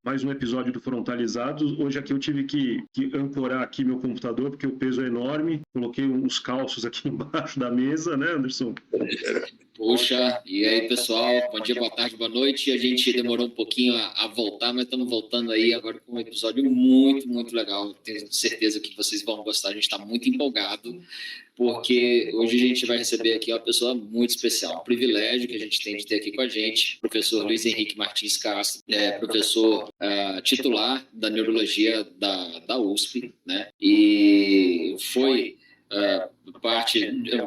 mais um episódio do Frontalizados. Hoje aqui eu tive que ancorar aqui meu computador, porque o peso é enorme. Coloquei uns calços aqui embaixo da mesa, né, Anderson? Puxa, e aí pessoal, bom dia, boa tarde, boa noite. A gente demorou um pouquinho a voltar, mas estamos voltando aí agora com um episódio muito, muito legal. Tenho certeza que vocês vão gostar, a gente está muito empolgado, porque hoje a gente vai receber aqui uma pessoa muito especial, um privilégio que a gente tem de ter aqui com a gente, o professor Luiz Henrique Martins Castro, professor titular da Neurologia da USP, né? E foi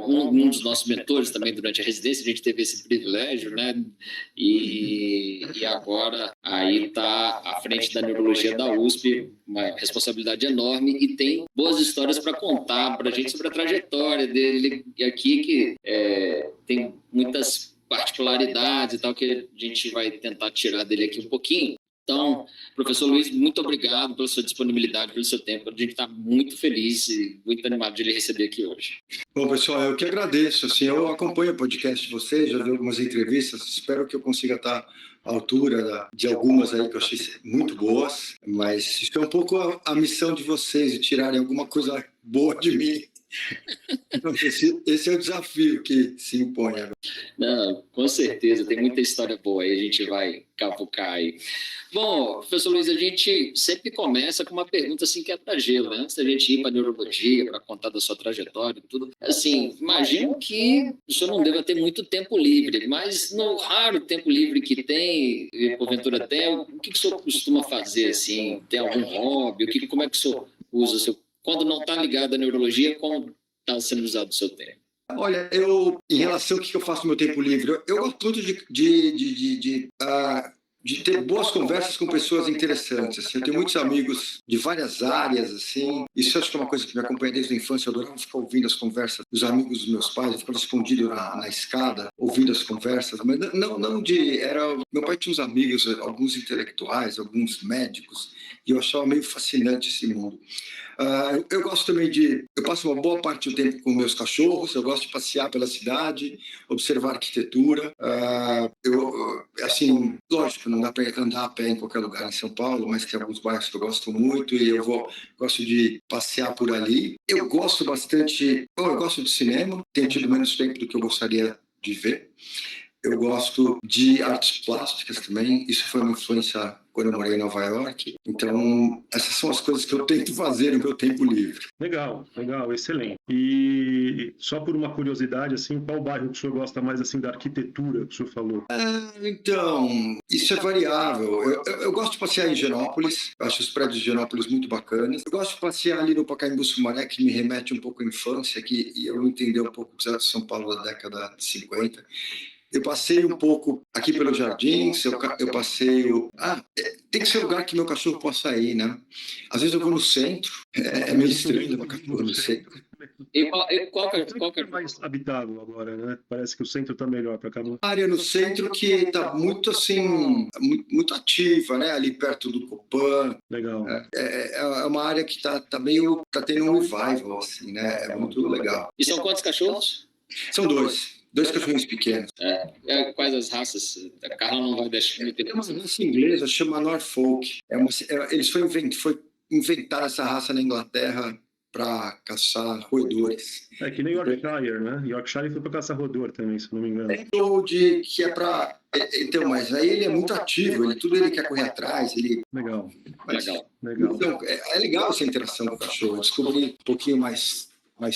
um dos nossos mentores também durante a residência. A gente teve esse privilégio, né? E agora aí está à frente da neurologia da USP, uma responsabilidade enorme, e tem boas histórias para contar para a gente sobre a trajetória dele aqui, que tem muitas particularidades e tal, que a gente vai tentar tirar dele aqui um pouquinho. Então, professor Luiz, muito obrigado pela sua disponibilidade, pelo seu tempo. A gente está muito feliz e muito animado de lhe receber aqui hoje. Bom, pessoal, eu que agradeço. Assim, eu acompanho o podcast de vocês, já vi algumas entrevistas, espero que eu consiga estar à altura de algumas aí que eu achei muito boas, mas isso é um pouco a missão de vocês, de tirarem alguma coisa boa de mim. Então, esse é o desafio que se impõe agora. Não, com certeza, tem muita história boa aí, a gente vai cavucar aí. Bom, professor Luiz, a gente sempre começa com uma pergunta assim, que é para gelo, né? Antes da gente ir para a neurologia, para contar da sua trajetória e tudo. Assim, imagino que o senhor não deva ter muito tempo livre, mas no raro tempo livre que tem, e porventura tem, o que o senhor costuma fazer, assim? Tem algum hobby? Como é que o senhor usa o seu... Quando não está ligado à neurologia, como está sendo usado o seu tempo? Olha, em relação ao que eu faço no meu tempo livre, eu gosto muito de ter boas conversas com pessoas interessantes. Assim. Eu tenho muitos amigos de várias áreas, assim. Isso acho que é uma coisa que me acompanha desde a infância. Eu adorava ficar ouvindo as conversas dos amigos dos meus pais. Eu ficava escondido na escada, ouvindo as conversas. Mas meu pai tinha uns amigos, alguns intelectuais, alguns médicos, e eu achava meio fascinante esse mundo. Eu gosto também eu passo uma boa parte do tempo com meus cachorros, eu gosto de passear pela cidade, observar arquitetura. Assim, lógico, não dá para andar a pé em qualquer lugar em São Paulo, mas tem alguns bairros que eu gosto muito e gosto de passear por ali. Eu gosto bastante, eu gosto de cinema, tenho tido menos tempo do que eu gostaria de ver. Eu gosto de artes plásticas também, isso foi uma influência quando eu morei em Nova York. Então, essas são as coisas que eu tento fazer no meu tempo livre. Legal, excelente. E só por uma curiosidade, assim, qual bairro que o senhor gosta mais assim da arquitetura que o senhor falou? Então, isso é variável. Eu gosto de passear em Higienópolis, eu acho os prédios de Higienópolis muito bacanas. Eu gosto de passear ali no Pacaembu Sumaré, que me remete um pouco à infância, e eu entendi um pouco de São Paulo da década de 50. Eu passeio um pouco aqui pelos jardins, eu passeio... tem que ser um lugar que meu cachorro possa ir, né? Às vezes eu vou no centro, é meio estranho meu cachorro no centro. E qual que é mais habitável agora, né? Parece que o centro está melhor para cá. A área no centro que está muito assim, muito ativa, né? Ali perto do Copan. Legal. É uma área que tá tendo um revival, assim, né? É muito legal. E são quantos cachorros? São dois cachorrinhos pequenos. Quais as raças? A Carla não vai deixar me ter. É uma raça inglesa, chama Norfolk. Foi inventar essa raça na Inglaterra para caçar roedores. É que nem Yorkshire, né? Yorkshire foi para caçar roedor também, se não me engano. Que é para... Então, mas aí ele é muito ativo, tudo ele quer correr atrás. Legal. Então, é legal essa interação com o cachorro. Eu descobri um pouquinho mais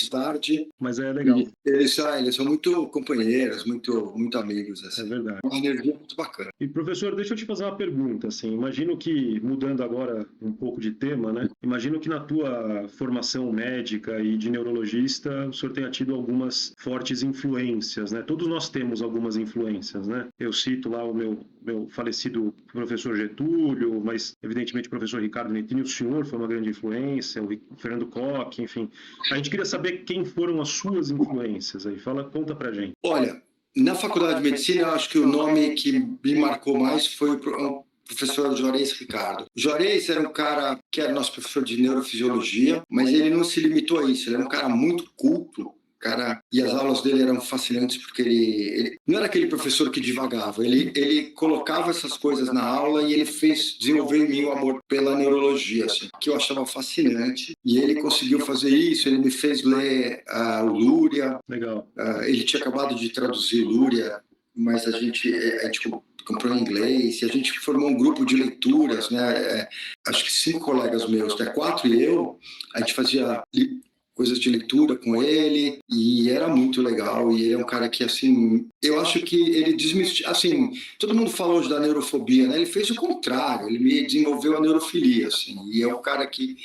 tarde. Mas é legal. Eles são muito companheiros, muito amigos. Assim. É verdade. Uma energia muito bacana. E, professor, deixa eu te fazer uma pergunta. Assim, imagino que, mudando agora um pouco de tema, né? Imagino que na tua formação médica e de neurologista, o senhor tenha tido algumas fortes influências, né? Todos nós temos algumas influências, né? Eu cito lá o meu falecido professor Getúlio, mas, evidentemente, o professor Ricardo Nettini, o senhor foi uma grande influência, o Fernando Koch, enfim. A gente queria saber quem foram as suas influências aí. Conta pra gente. Olha, na faculdade de medicina, eu acho que o nome que me marcou mais foi o professor Juarez Ricardo. O Juarez era um cara que era nosso professor de neurofisiologia, mas ele não se limitou a isso. Ele era um cara muito culto, cara, e as aulas dele eram fascinantes porque ele não era aquele professor que divagava, ele colocava essas coisas na aula e ele fez desenvolver em mim o amor pela neurologia, assim, que eu achava fascinante. E ele conseguiu fazer isso, ele me fez ler o Lúria. Legal. Ele tinha acabado de traduzir Lúria, mas a gente comprou em inglês e a gente formou um grupo de leituras, né? Acho que 5 colegas meus, né? 4 e eu, a gente fazia coisas de leitura com ele e era muito legal. E ele é um cara que, assim, eu acho que ele desmistificou, assim, todo mundo fala hoje da neurofobia, né? Ele fez o contrário, ele me desenvolveu a neurofilia, assim, e é um cara que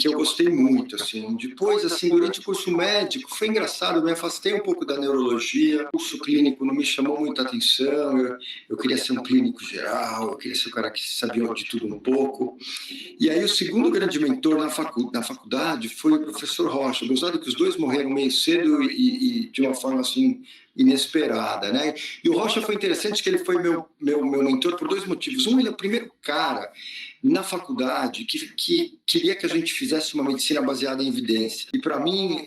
eu gostei muito, assim. Depois, assim, durante o curso médico, foi engraçado, eu me afastei um pouco da neurologia, o curso clínico não me chamou muita atenção, eu queria ser um clínico geral, eu queria ser um cara que sabia de tudo um pouco. E aí o segundo grande mentor na faculdade foi o professor Rocha, gostado que os dois morreram meio cedo e de uma forma, assim, inesperada, né? E o Rocha foi interessante que ele foi meu mentor por 2 motivos. Um, ele é o primeiro cara na faculdade que queria que a gente fizesse uma medicina baseada em evidência. E, para mim,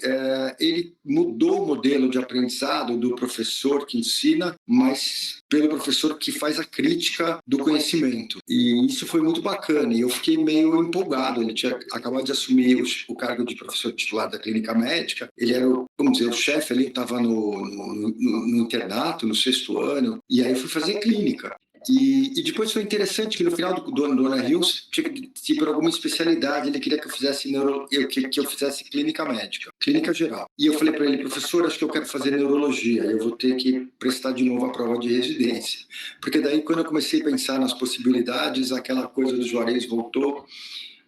ele mudou o modelo de aprendizado do professor que ensina, mas pelo professor que faz a crítica do conhecimento. E isso foi muito bacana. E eu fiquei meio empolgado. Ele tinha acabado de assumir o cargo de professor titular da clínica médica. Ele era, vamos dizer, o chefe ali, estava no internato, no 6º ano. E aí eu fui fazer clínica. E depois foi interessante que no final do ano do Ana Rios, tinha que ir por alguma especialidade, ele queria que eu fizesse que eu fizesse clínica médica, clínica geral. E eu falei para ele, professor, acho que eu quero fazer neurologia, eu vou ter que prestar de novo a prova de residência. Porque daí, quando eu comecei a pensar nas possibilidades, aquela coisa do Juarez voltou.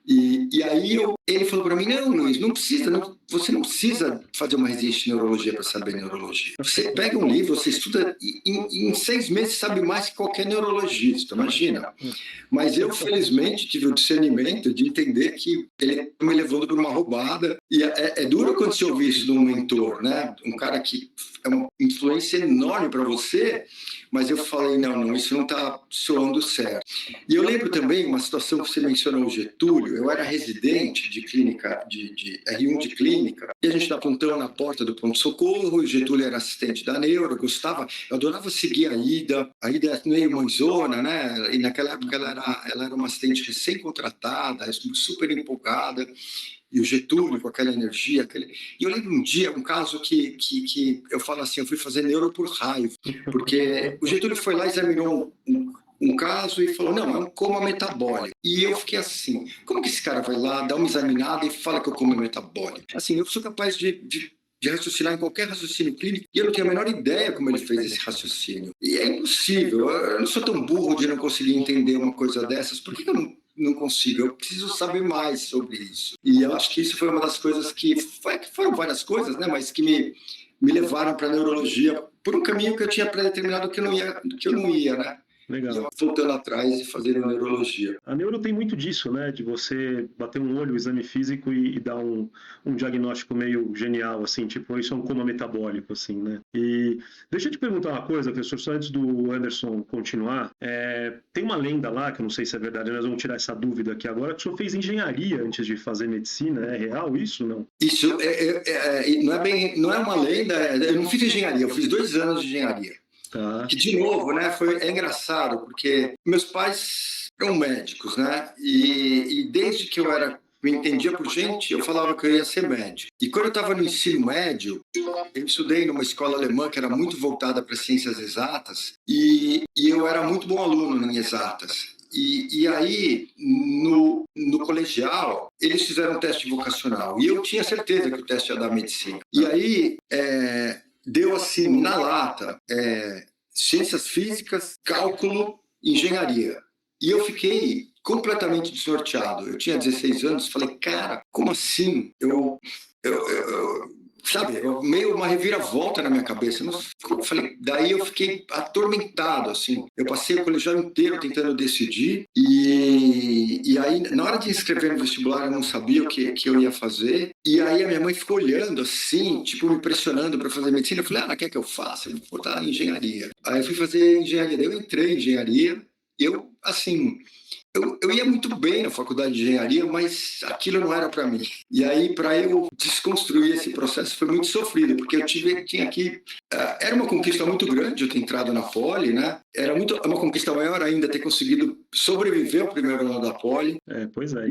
E aí ele falou para mim, não, Luiz, você não precisa fazer uma residência de neurologia para saber neurologia. Você pega um livro, você estuda e em 6 meses sabe mais que qualquer neurologista, imagina. Mas eu, felizmente, tive o discernimento de entender que ele estava me levando por uma roubada. E é duro quando você ouve isso de um mentor, né? Um cara que é uma influência enorme para você, mas eu falei, não, isso não está soando certo. E eu lembro também uma situação que você mencionou, o Getúlio. Eu era residente de clínica, de R1 de clínica, e a gente estava plantão na porta do pronto-socorro, o Getúlio era assistente da neuro, eu adorava seguir a Ida é meio mãezona, né? E naquela época ela era uma assistente recém-contratada, super empolgada, e o Getúlio com aquela energia. E eu lembro um dia, um caso que eu falo assim, eu fui fazer neuro por raiva, porque o Getúlio foi lá e examinou um caso e falou, não, é um coma metabólico. E eu fiquei assim, como que esse cara vai lá, dá uma examinada e fala que eu como metabólico? Assim, eu sou capaz de raciocinar em qualquer raciocínio clínico e eu não tenho a menor ideia como ele fez esse raciocínio. E é impossível, eu não sou tão burro de não conseguir entender uma coisa dessas. Por que eu não consigo? Eu preciso saber mais sobre isso. E eu acho que isso foi uma das coisas que foram várias coisas, né, mas que me levaram para a neurologia por um caminho que eu tinha pré-determinado que eu não ia, né? Legal. E eu voltando atrás e fazendo neurologia. A neuro tem muito disso, né? De você bater um olho, o exame físico e dar um diagnóstico meio genial, assim, tipo, isso é um coma metabólico, assim, né? E deixa eu te perguntar uma coisa, professor, só antes do Anderson continuar. Tem uma lenda lá, que eu não sei se é verdade, nós vamos tirar essa dúvida aqui agora, que o senhor fez engenharia antes de fazer medicina. É real isso, não? Isso não é uma lenda, eu não fiz engenharia, eu fiz 2 anos de engenharia. Tá. Que, de novo, né, é engraçado, porque meus pais eram médicos, né? E desde que eu me entendia por gente, eu falava que eu ia ser médico. E quando eu estava no ensino médio, eu estudei numa escola alemã que era muito voltada para ciências exatas, e eu era muito bom aluno em exatas. E aí, no colegial, eles fizeram um teste vocacional, e eu tinha certeza que o teste ia dar medicina. E aí, deu assim, na lata, ciências físicas, cálculo, engenharia. E eu fiquei completamente desnorteado. Eu tinha 16 anos, falei, cara, como assim? Sabe, meio uma reviravolta na minha cabeça. Daí eu fiquei atormentado, assim. Eu passei o colegial inteiro tentando decidir e aí, na hora de inscrever no vestibular, eu não sabia o que eu ia fazer. E aí a minha mãe ficou olhando, assim, tipo, me pressionando para fazer medicina. Eu falei, ela quer que eu faça? Eu vou botar em engenharia. Aí eu fui fazer engenharia. Daí eu entrei em engenharia. Eu, assim, eu ia muito bem na faculdade de engenharia, mas aquilo não era para mim. E aí, para eu desconstruir esse processo, foi muito sofrido, porque tinha que. Era uma conquista muito grande eu ter entrado na Poli, né? Era uma conquista maior ainda ter conseguido sobreviver ao primeiro ano da Poli. Pois é.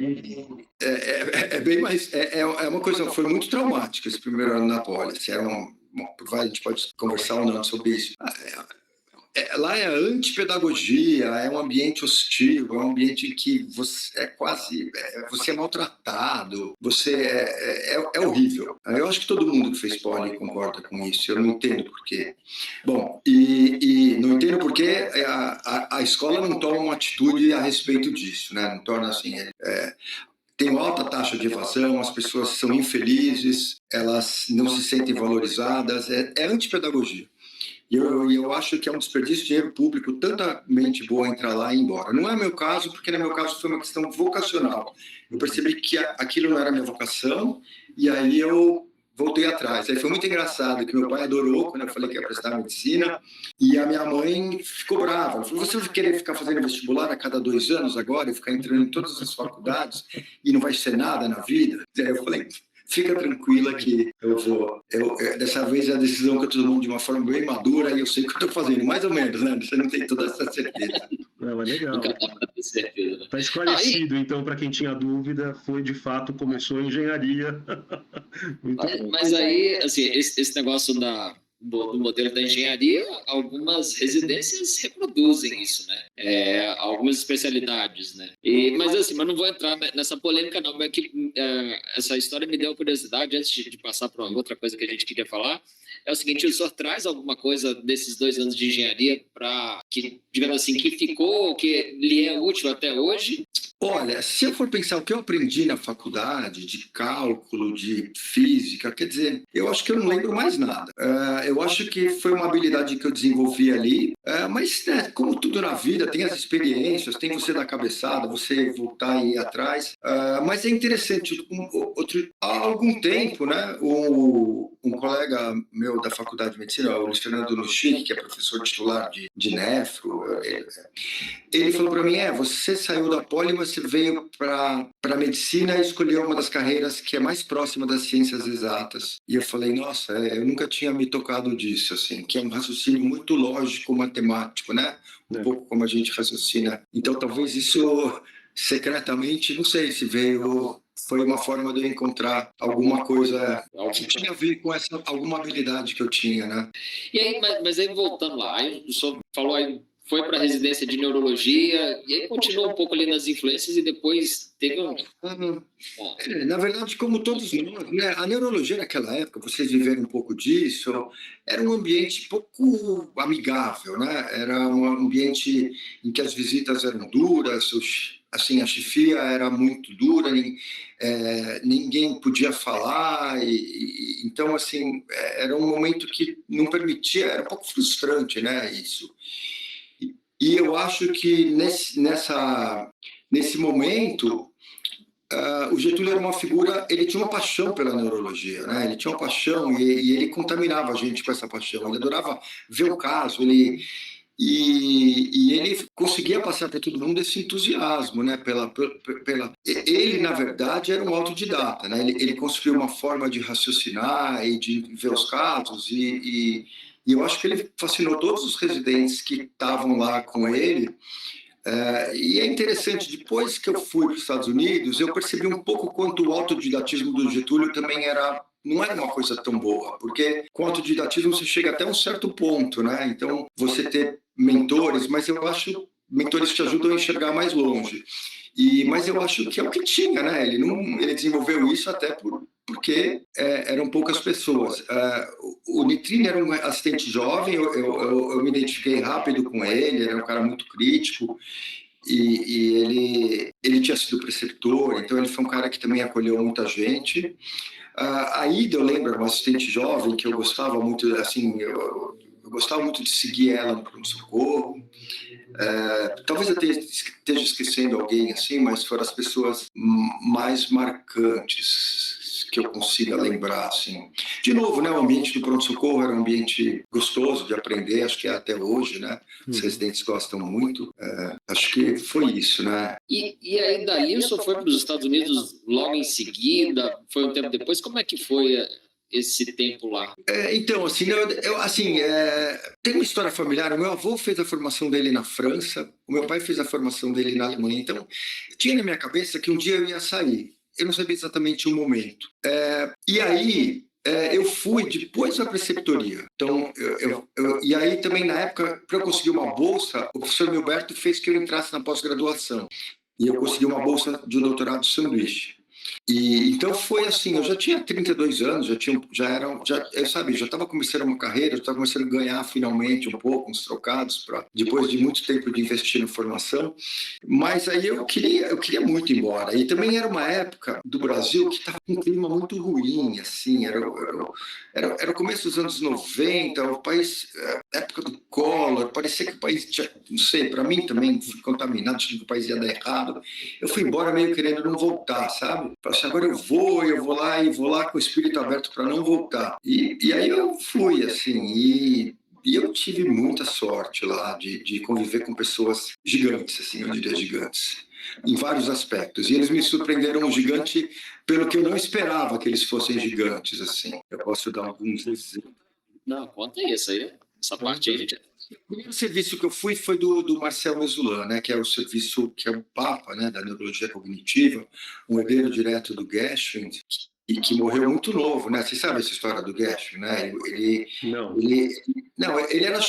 É bem mais. É uma coisa, foi muito traumática esse primeiro ano da Poli. Assim, bom, a gente pode conversar ou não sobre isso. Lá é antipedagogia, é um ambiente hostil, é um ambiente em que você é maltratado, você é horrível. Eu acho que todo mundo que fez poli concorda com isso, eu não entendo por quê. Bom, e não entendo por que a escola não toma uma atitude a respeito disso, né? Não torna assim... Tem uma alta taxa de evasão, as pessoas são infelizes, elas não se sentem valorizadas, é antipedagogia. E eu acho que é um desperdício de dinheiro público, tanta mente boa entrar lá e ir embora. Não é meu caso, porque no meu caso foi uma questão vocacional. Eu percebi que aquilo não era minha vocação, e aí eu voltei atrás. Aí foi muito engraçado, que meu pai adorou quando eu falei que ia prestar medicina, e a minha mãe ficou brava. Ela falou, você vai querer ficar fazendo vestibular a cada 2 anos agora, e ficar entrando em todas as faculdades, e não vai ser nada na vida? Aí eu falei... Fica tranquila que eu vou. Dessa vez é a decisão que eu estou tomando de uma forma bem madura e eu sei o que eu estou fazendo, mais ou menos, né? Você não tem toda essa certeza. Não, é legal. Nunca dá pra ter certeza. Está esclarecido, então, para quem tinha dúvida, foi de fato, começou a engenharia. Mas aí, assim, esse negócio do modelo da engenharia, algumas residências reproduzem isso, né? Algumas especialidades, né? Mas assim, mas não vou entrar nessa polêmica não, mas essa história me deu curiosidade, antes de passar para outra coisa que a gente queria falar, é o seguinte, o senhor traz alguma coisa desses 2 anos de engenharia para que, digamos assim, que ficou, que lhe é útil até hoje? Olha, se eu for pensar o que eu aprendi na faculdade, de cálculo, de física, quer dizer, eu acho que eu não lembro mais nada. Eu acho que foi uma habilidade que eu desenvolvi ali, mas né, como tudo na vida, tem as experiências, tem você dar cabeçada, você voltar e ir atrás. Mas é interessante, há algum tempo, né, um colega meu da Faculdade de Medicina, o Luiz Fernando Nucci, que é professor titular de nefro, ele falou para mim, você saiu da Poli, mas você veio para medicina e escolheu uma das carreiras que é mais próxima das ciências exatas. E eu falei, nossa, eu nunca tinha me tocado disso, assim, que é um raciocínio muito lógico, matemático, né? Um pouco como a gente raciocina. Então, talvez isso, secretamente, não sei se foi uma forma de eu encontrar alguma coisa que tinha a ver com alguma habilidade que eu tinha, né? E aí, mas aí voltando lá, aí o senhor falou aí, foi para a residência de neurologia, e aí continuou um pouco ali nas influências e depois teve um... Na verdade, como todos nós, né, a neurologia naquela época, vocês viveram um pouco disso, era um ambiente pouco amigável, né? Era um ambiente em que as visitas eram duras, assim, a chefia era muito dura, ninguém podia falar, então, assim, era um momento que não permitia, era um pouco frustrante, né, isso. E eu acho que nesse momento, o Getúlio era uma figura, ele tinha uma paixão pela neurologia, né? Ele tinha uma paixão e ele contaminava a gente com essa paixão. Ele adorava ver o caso, e ele conseguia passar para todo mundo esse entusiasmo, né? Ele, na verdade, era um autodidata, né? Ele construiu uma forma de raciocinar e de ver os casos e eu acho que ele fascinou todos os residentes que estavam lá com ele. E é interessante, depois que eu fui para os Estados Unidos, eu percebi um pouco quanto o autodidatismo do Getúlio também não era uma coisa tão boa, porque com o autodidatismo você chega até um certo ponto, né? Então, você ter mentores, mas eu acho mentores te ajudam a enxergar mais longe. Mas eu acho que é o que tinha, né? Ele desenvolveu isso até porque eram poucas pessoas. O Nitrini era um assistente jovem, eu me identifiquei rápido com ele, era um cara muito crítico, e ele tinha sido preceptor, então ele foi um cara que também acolheu muita gente. A Ida, eu lembro, era uma assistente jovem que eu gostava muito, assim, eu gostava muito de seguir ela no pronto-socorro. Talvez eu esteja esquecendo alguém assim, mas foram as pessoas mais marcantes que eu consiga lembrar, assim. De novo, né, o ambiente do pronto-socorro era um ambiente gostoso de aprender, acho que é até hoje, né? Os residentes gostam muito. Acho que foi isso, né? E aí, dali, o senhor foi para os Estados Unidos logo em seguida? Foi um tempo depois? Como é que foi esse tempo lá? Então, assim, tem uma história familiar. O meu avô fez a formação dele na França, o meu pai fez a formação dele na Alemanha. Então, tinha na minha cabeça que um dia eu ia sair. Eu não sabia exatamente o momento. E aí, eu fui depois da preceptoria. Então, e aí também, na época, para eu conseguir uma bolsa, o professor Milberto fez que eu entrasse na pós-graduação. E eu consegui uma bolsa de doutorado sanduíche. E então foi assim, eu já tinha 32 anos, já estava começando uma carreira, já estava começando a ganhar finalmente um pouco, uns trocados, depois de muito tempo de investir na formação, mas aí eu queria muito ir embora. E também era uma época do Brasil que estava com um clima muito ruim, assim, era o começo dos anos 90, o país, época do Collor, parecia que o país tinha, não sei, para mim também, fui contaminado, achando que o país ia dar errado. Eu fui embora meio querendo não voltar, sabe? Agora eu vou lá com o espírito aberto para não voltar. E aí eu fui, assim, e eu tive muita sorte lá de conviver com pessoas gigantes, assim, eu diria gigantes, em vários aspectos. E eles me surpreenderam um gigante pelo que eu não esperava que eles fossem gigantes, assim. Eu posso dar alguns exemplos. Não, conta isso aí, essa parte aí, gente. O primeiro serviço que eu fui foi do Marcel Mesulan, né, que é o serviço, que é o papa, né, da neurologia cognitiva, um herdeiro direto do Gershwin, e que morreu muito novo, né? Você sabe essa história do Gershwin, né?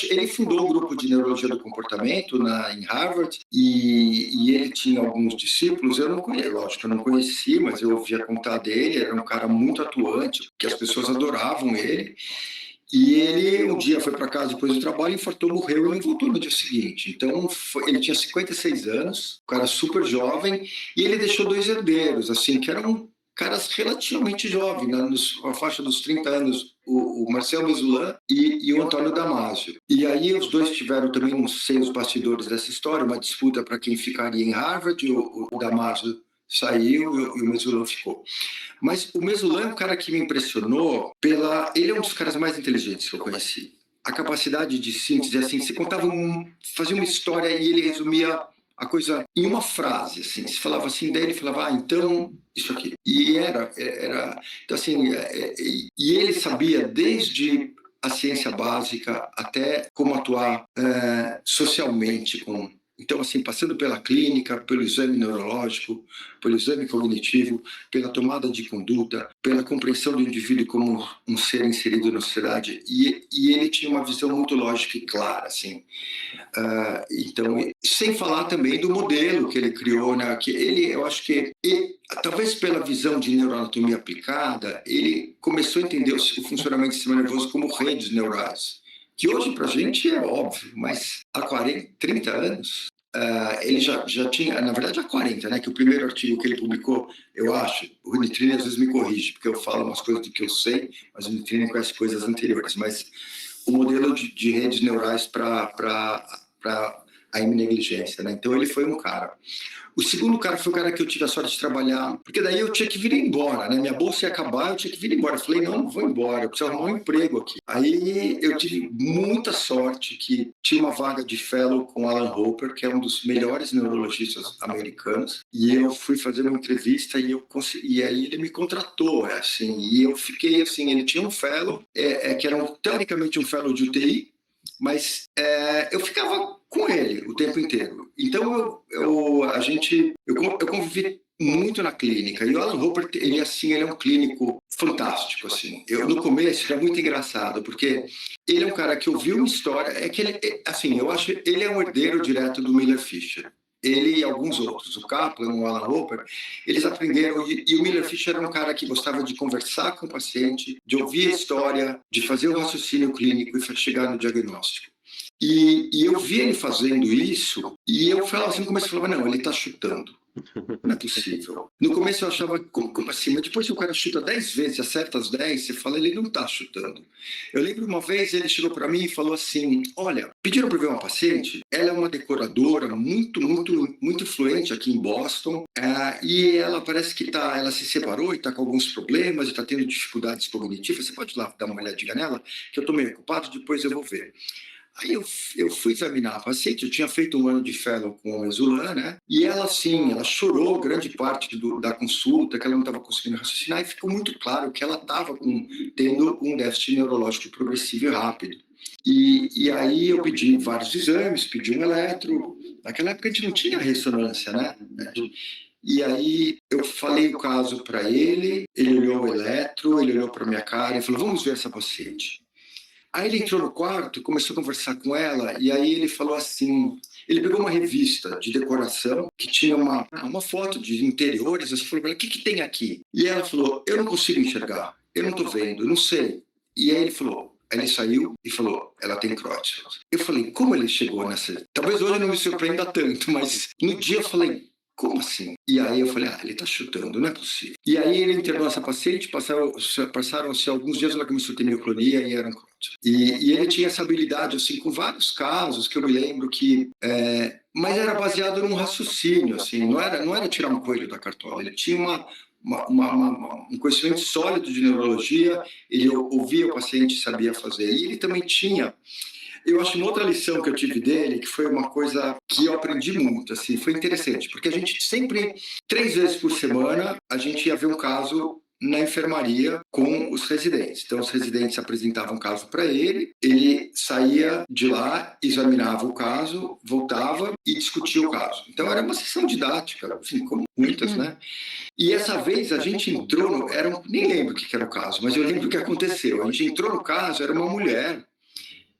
Ele fundou um grupo de neurologia do comportamento em Harvard e ele tinha alguns discípulos. Eu não conheço, lógico, eu não conheci, mas eu ouvia contar dele. Era um cara muito atuante, que as pessoas adoravam ele. E ele um dia foi para casa depois do trabalho, infartou, morreu e não voltou no dia seguinte. Então, ele tinha 56 anos, um cara super jovem, e ele deixou 2 herdeiros, assim, que eram caras relativamente jovens, né, na faixa dos 30 anos, o Marcel Mesulan e o Antônio Damasio. E aí os dois tiveram também, não sei os bastidores dessa história, uma disputa para quem ficaria em Harvard, o Damasio saiu e o Mesulan ficou. Mas o Mesulan é um cara que me impressionou ele é um dos caras mais inteligentes que eu conheci. A capacidade de síntese, assim, você fazia uma história e ele resumia a coisa em uma frase, assim. Se falava assim, daí ele falava, então, isso aqui. E então assim, e ele sabia desde a ciência básica até como atuar socialmente com. Então, assim, passando pela clínica, pelo exame neurológico, pelo exame cognitivo, pela tomada de conduta, pela compreensão do indivíduo como um ser inserido na sociedade. E ele tinha uma visão muito lógica e clara, assim. Então, sem falar também do modelo que ele criou, né? Eu acho que, talvez pela visão de neuroanatomia aplicada, ele começou a entender o funcionamento do sistema nervoso como redes neurais. Que hoje para a gente é óbvio, mas há 30 anos, ele já tinha, na verdade há 40, né, que o primeiro artigo que ele publicou, eu acho, o Nitrini às vezes me corrige, porque eu falo umas coisas do que eu sei, mas o Nitrini conhece coisas anteriores, mas o modelo de redes neurais para a imunegligência, né, então ele foi um cara. O segundo cara foi o cara que eu tive a sorte de trabalhar, porque daí eu tinha que vir embora, né? Minha bolsa ia acabar, eu tinha que vir embora. Eu falei, não vou embora, eu preciso arrumar um emprego aqui. Aí eu tive muita sorte que tinha uma vaga de fellow com Alan Hopper, que é um dos melhores neurologistas americanos, e eu fui fazer uma entrevista e aí ele me contratou, assim, e eu fiquei assim, ele tinha um fellow, que era teoricamente um fellow de UTI, mas eu ficava com ele o tempo inteiro. Então eu convivi muito na clínica. E o Alan Hopper, ele é um clínico fantástico, assim. No começo era muito engraçado, porque ele é um cara que ouviu uma história, eu acho que ele é um herdeiro direto do Miller Fisher. Ele e alguns outros, o Kaplan, o Alan Hopper, eles aprenderam, e o Miller Fisher era um cara que gostava de conversar com o paciente, de ouvir a história, de fazer o raciocínio clínico e chegar no diagnóstico. E eu vi ele fazendo isso, e eu falava assim, comecei a falar, não, ele está chutando. Não é possível. No começo eu achava, como assim? Mas depois que o cara chuta 10 vezes, acerta as 10, você fala, ele não está chutando. Eu lembro uma vez, ele chegou para mim e falou assim, olha, pediram para ver uma paciente, ela é uma decoradora muito, muito, muito influente aqui em Boston, e ela parece que ela se separou e está com alguns problemas, e está tendo dificuldades cognitivas, você pode ir lá dar uma olhadinha nela, que eu estou meio ocupado, depois eu vou ver. Aí eu fui examinar a paciente, eu tinha feito um ano de fellow com a Exulan, né? E ela, assim, ela chorou grande parte da consulta, que ela não estava conseguindo raciocinar, e ficou muito claro que ela estava tendo um déficit neurológico progressivo e rápido. E aí eu pedi vários exames, pedi um eletro. Naquela época a gente não tinha ressonância, né? E aí eu falei o caso para ele olhou o eletro, ele olhou para minha cara e falou, vamos ver essa paciente. Aí ele entrou no quarto, começou a conversar com ela, e aí ele falou assim, ele pegou uma revista de decoração, que tinha uma foto de interiores, assim, falou, o que tem aqui? E ela falou, eu não consigo enxergar, eu não estou vendo, eu não sei. E aí ele saiu e falou, ela tem Creutzfeldt. Eu falei, como ele chegou nessa... Talvez hoje não me surpreenda tanto, mas no dia eu falei, como assim? E aí eu falei, ele tá chutando, não é possível. E aí ele internou essa paciente, passaram-se alguns dias, ela começou a ter mioclonia e era um Creutzfeldt. E ele tinha essa habilidade, assim, com vários casos que eu me lembro que... mas era baseado num raciocínio, assim, não era tirar um coelho da cartola, ele tinha um conhecimento sólido de neurologia, ele ouvia o paciente e sabia fazer. E ele também tinha... Eu acho uma outra lição que eu tive dele, que foi uma coisa que eu aprendi muito, assim, foi interessante, porque a gente sempre, 3 vezes por semana, a gente ia ver um caso na enfermaria com os residentes. Então, os residentes apresentavam um caso para ele saía de lá, examinava o caso, voltava e discutia o caso. Então, era uma sessão didática, enfim, como muitas, né? E essa vez a gente entrou, nem lembro o que era o caso, mas eu lembro o que aconteceu. A gente entrou no caso, era uma mulher.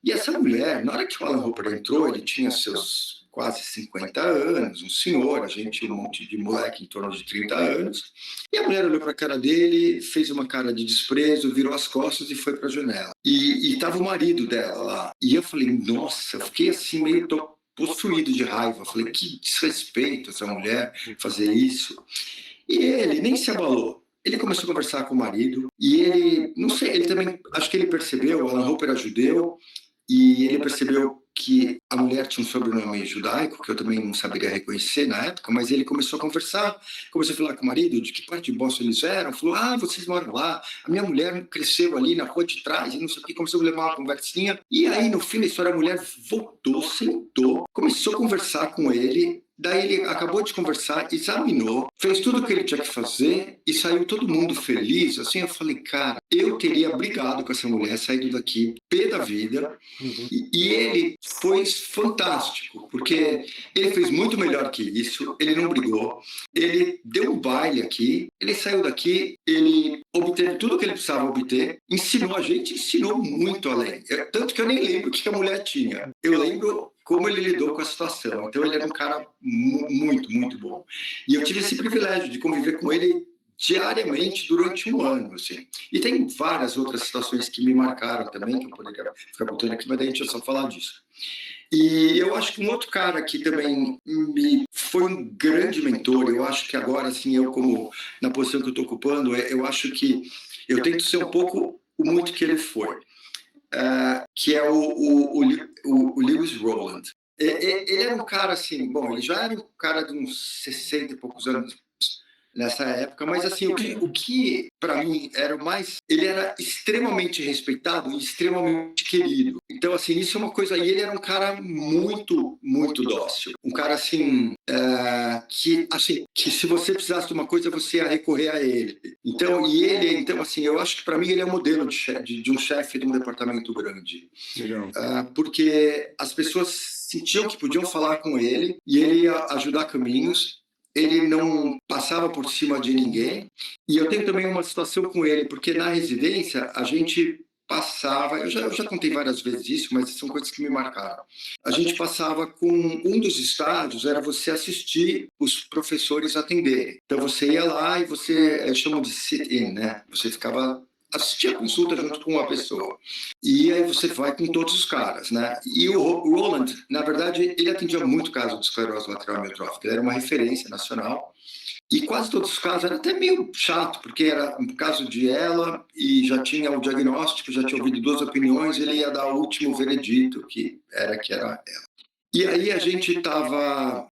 E essa mulher, na hora que o Alan Hopper entrou, ele tinha seus quase 50 anos, um senhor, a gente um monte de moleque em torno de 30 anos. E a mulher olhou para a cara dele, fez uma cara de desprezo, virou as costas e foi para a janela. E estava o marido dela lá. E eu falei, nossa, eu fiquei assim meio possuído de raiva. Falei, que desrespeito essa mulher fazer isso. E ele nem se abalou. Ele começou a conversar com o marido e ele, não sei, ele também, acho que ele percebeu, o Alan Hopper era judeu, e ele percebeu que a mulher tinha um sobrenome judaico, que eu também não saberia reconhecer na época, mas ele começou a conversar, começou a falar com o marido de que parte de Boston eles eram, falou, vocês moram lá, a minha mulher cresceu ali na rua de trás, e não sei o que, começou a levar uma conversinha, e aí no fim da história a mulher voltou, sentou, começou a conversar com ele. Daí ele acabou de conversar, examinou, fez tudo o que ele tinha que fazer e saiu todo mundo feliz. Assim, eu falei, cara, eu teria brigado com essa mulher, saído daqui pé da vida. E ele foi fantástico, porque ele fez muito melhor que isso, ele não brigou, ele deu um baile aqui, ele saiu daqui, ele obteve tudo o que ele precisava obter, ensinou a gente, ensinou muito além. Tanto que eu nem lembro o que a mulher tinha. Eu lembro como ele lidou com a situação. Então, ele era um cara muito, muito bom. E eu tive esse privilégio de conviver com ele diariamente durante um ano, assim. E tem várias outras situações que me marcaram também, que eu poderia ficar contando aqui, mas daí a gente vai só falar disso. E eu acho que um outro cara que também foi um grande mentor, eu acho que agora, assim, eu como na posição que eu estou ocupando, eu acho que eu tento ser um pouco o muito que ele foi. Que é o Lewis Rowland. Ele era um cara assim, bom, ele já era um cara de uns 60 e poucos anos nessa época, mas assim, o que para mim era o mais... Ele era extremamente respeitado e extremamente querido. Então, assim, isso é uma coisa... E ele era um cara muito, muito dócil. Um cara, assim, que se você precisasse de uma coisa, você ia recorrer a ele. Então, assim, eu acho que para mim ele é um modelo de um chefe de um departamento grande. Legal. Porque as pessoas sentiam que podiam falar com ele e ele ia ajudar caminhos. Ele não passava por cima de ninguém. E eu tenho também uma situação com ele, porque na residência a gente passava, eu já contei várias vezes isso, mas são coisas que me marcaram. A gente passava com um dos estágios, era você assistir os professores atenderem. Então você ia lá e você, chamam de sit-in, né? Você ficava assistir a consulta junto com uma pessoa. E aí você vai com todos os caras, né? E o Roland, na verdade, ele atendia muito caso de esclerose lateral amiotrófica. Ele era uma referência nacional. E quase todos os casos era até meio chato, porque era um caso de ela e já tinha o diagnóstico, já tinha ouvido 2 opiniões, ele ia dar o último veredito, que era ela. E aí a gente estava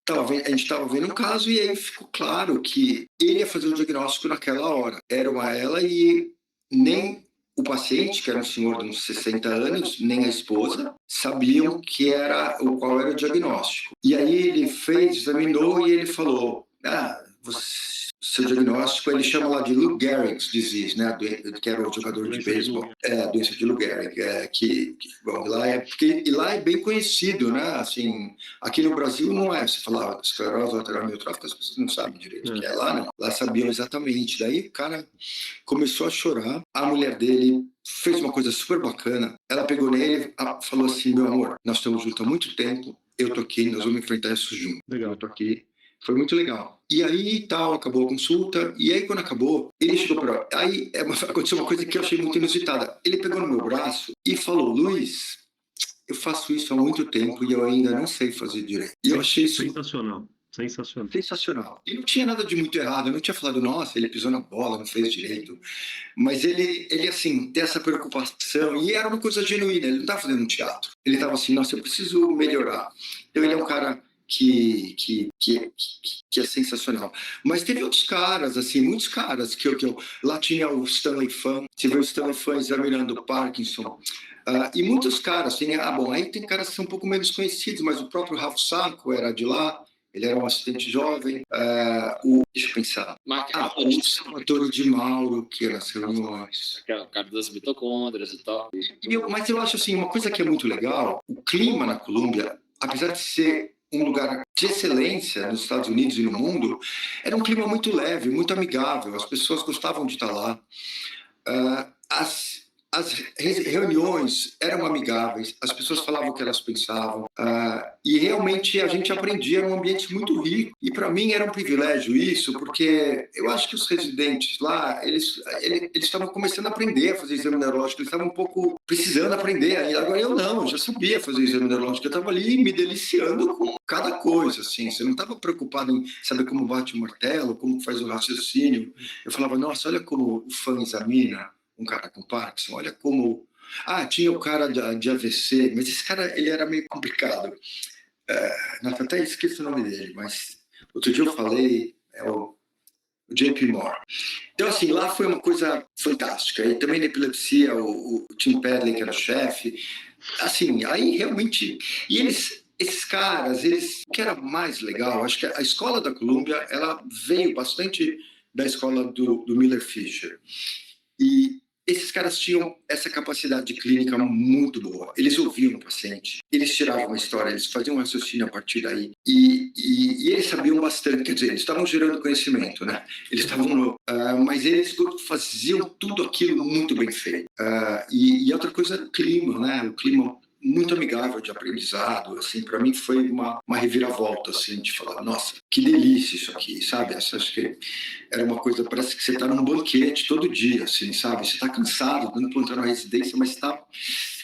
vendo um caso e aí ficou claro que ele ia fazer o diagnóstico naquela hora. Era uma ela e nem o paciente, que era um senhor de uns 60 anos, nem a esposa, sabiam qual era o diagnóstico. E aí ele examinou e ele falou, seu diagnóstico, ele chama lá de Lou Gehrig's disease, né, que era o jogador de beisebol, a doença de Lou Gehrig, bom, lá é bem conhecido, né, assim, aqui no Brasil não é, você falava esclerose lateral amiotrófica, as pessoas não sabem direito o que é lá, não, lá sabiam exatamente, daí o cara começou a chorar, a mulher dele fez uma coisa super bacana, ela pegou nele, falou assim, meu amor, nós estamos juntos há muito tempo, eu tô aqui, nós vamos enfrentar isso juntos, eu tô aqui. Foi muito legal. E aí, acabou a consulta. E aí, quando acabou, ele chegou para... Aí, aconteceu uma coisa que eu achei muito inusitada. Ele pegou no meu braço e falou, Luiz, eu faço isso há muito tempo e eu ainda não sei fazer direito. E eu achei isso... Sensacional. E não tinha nada de muito errado. Eu não tinha falado, nossa, ele pisou na bola, não fez direito. Mas ele assim, tem essa preocupação. E era uma coisa genuína. Ele não estava fazendo um teatro. Ele estava assim, nossa, eu preciso melhorar. Então, ele é um cara... Que é sensacional. Mas teve outros caras, assim, muitos caras que eu lá tinha o Stanley Fan, você vê o Stanley Fan examinando o Parkinson, e muitos caras, assim, aí tem caras que são um pouco menos conhecidos, mas o próprio Ralph Sacco era de lá, ele era um assistente jovem, deixa eu pensar, o Salvatore Di Mauro, que era seu reuniões. O cara das mitocôndrias e tal. Mas eu acho, assim, uma coisa que é muito legal, o clima na Colômbia, apesar de ser um lugar de excelência nos Estados Unidos e no mundo, era um clima muito leve, muito amigável, as pessoas gostavam de estar lá. As reuniões eram amigáveis, as pessoas falavam o que elas pensavam, e realmente a gente aprendia num ambiente muito rico. E para mim era um privilégio isso, porque eu acho que os residentes lá, eles estavam começando a aprender a fazer exame neurológico, eles estavam um pouco precisando aprender. Agora eu não, eu já sabia fazer exame neurológico, eu estava ali me deliciando com cada coisa, assim. Você não estava preocupado em saber como bate o martelo, como faz o raciocínio. Eu falava, nossa, olha como o fã examina um cara com Parkinson, olha como... tinha o cara de AVC, mas esse cara, ele era meio complicado. Até esqueci o nome dele, mas outro dia eu falei, é o JP Moore. Então, assim, lá foi uma coisa fantástica. E também na epilepsia, o Tim Padley, que era o chefe. Assim, aí realmente... E esses caras, o que era mais legal, acho que a escola da Colômbia, ela veio bastante da escola do Miller Fisher. E esses caras tinham essa capacidade clínica muito boa. Eles ouviam o paciente, eles tiravam uma história, eles faziam um raciocínio a partir daí. E eles sabiam bastante, quer dizer, eles estavam gerando conhecimento, né? Eles estavam... mas eles faziam tudo aquilo muito bem feito. E outra coisa era o clima, né? O clima muito amigável de aprendizado, assim, para mim foi uma reviravolta, assim, de falar, nossa, que delícia isso aqui, sabe? Acho que era uma coisa, parece que você está num banquete todo dia, assim, sabe? Você está cansado, dando plantão na residência, mas está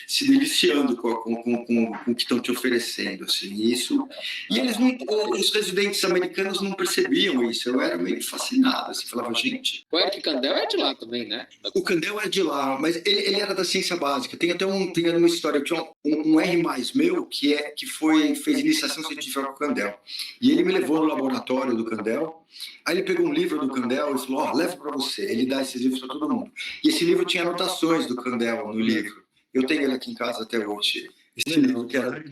se deliciando com o que estão te oferecendo, assim, isso. E os residentes americanos não percebiam isso, eu era meio fascinado, assim, falava, gente... O Eric Kandel é de lá também, né? O Kandel é de lá, mas ele era da ciência básica, tem até uma história, tinha um R+, meu, que fez iniciação científica com o Kandel, e ele me levou no laboratório do Kandel, aí ele pegou um livro do Kandel e falou, leva para você, ele dá esses livros para todo mundo. E esse livro tinha anotações do Kandel no livro. Eu tenho ele aqui em casa até hoje. Esse livro que era...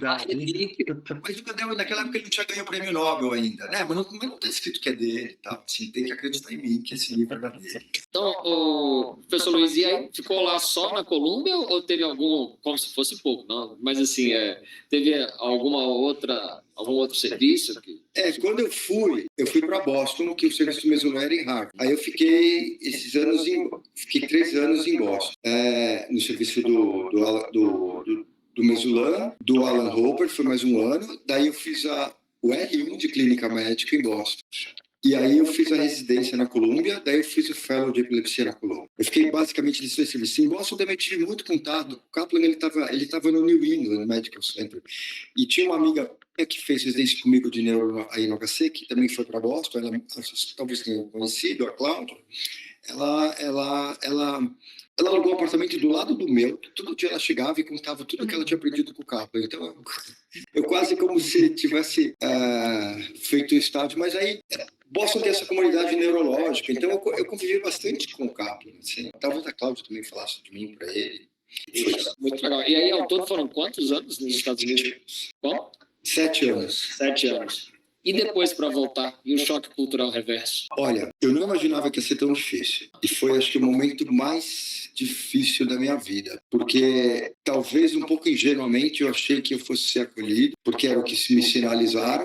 Mas o Kandel, naquela época, ele não tinha ganho o prêmio Nobel ainda, né? Mas não está escrito que é dele, tá? Assim, tem que acreditar em mim que esse livro era dele. Então, o professor Luiz, e aí ficou lá só na Colômbia ou teve algum, como se fosse pouco, não? Mas assim, teve algum outro serviço? Quando eu fui para Boston, que o serviço mesmo era em Harvard. Aí eu fiquei 3 anos em Boston, no serviço do Mesulam, do Alan Hopper, foi mais um ano. Daí eu fiz o R1 de clínica médica em Boston. E aí eu fiz a residência na Colômbia, daí eu fiz o fellow de epilepsia na Colômbia. Eu fiquei basicamente nesse serviço. Em Boston também tive muito contato. O Kaplan, ele tava no New England Medical Center. E tinha uma amiga que fez residência comigo de neuro aí no HC, que também foi para Boston. Ela talvez tenha conhecido, a Cláudia. Ela alugou um apartamento do lado do meu. Todo dia ela chegava e contava tudo que ela tinha aprendido com o Kaplan. Então, eu quase como se tivesse feito o estágio. Mas aí, Boston tem essa comunidade neurológica. Então, eu convivi bastante com o Kaplan. Assim. Talvez a Cláudia também falasse de mim para ele. Muito legal. E aí, ao todo, foram quantos anos nos Estados Unidos? Qual? 7 anos. 7 anos. E depois para voltar? E o choque cultural reverso? Olha, eu não imaginava que ia ser tão difícil. E foi, acho que, o momento mais difícil da minha vida. Porque, talvez, um pouco ingenuamente, eu achei que eu fosse ser acolhido, porque era o que me sinalizaram.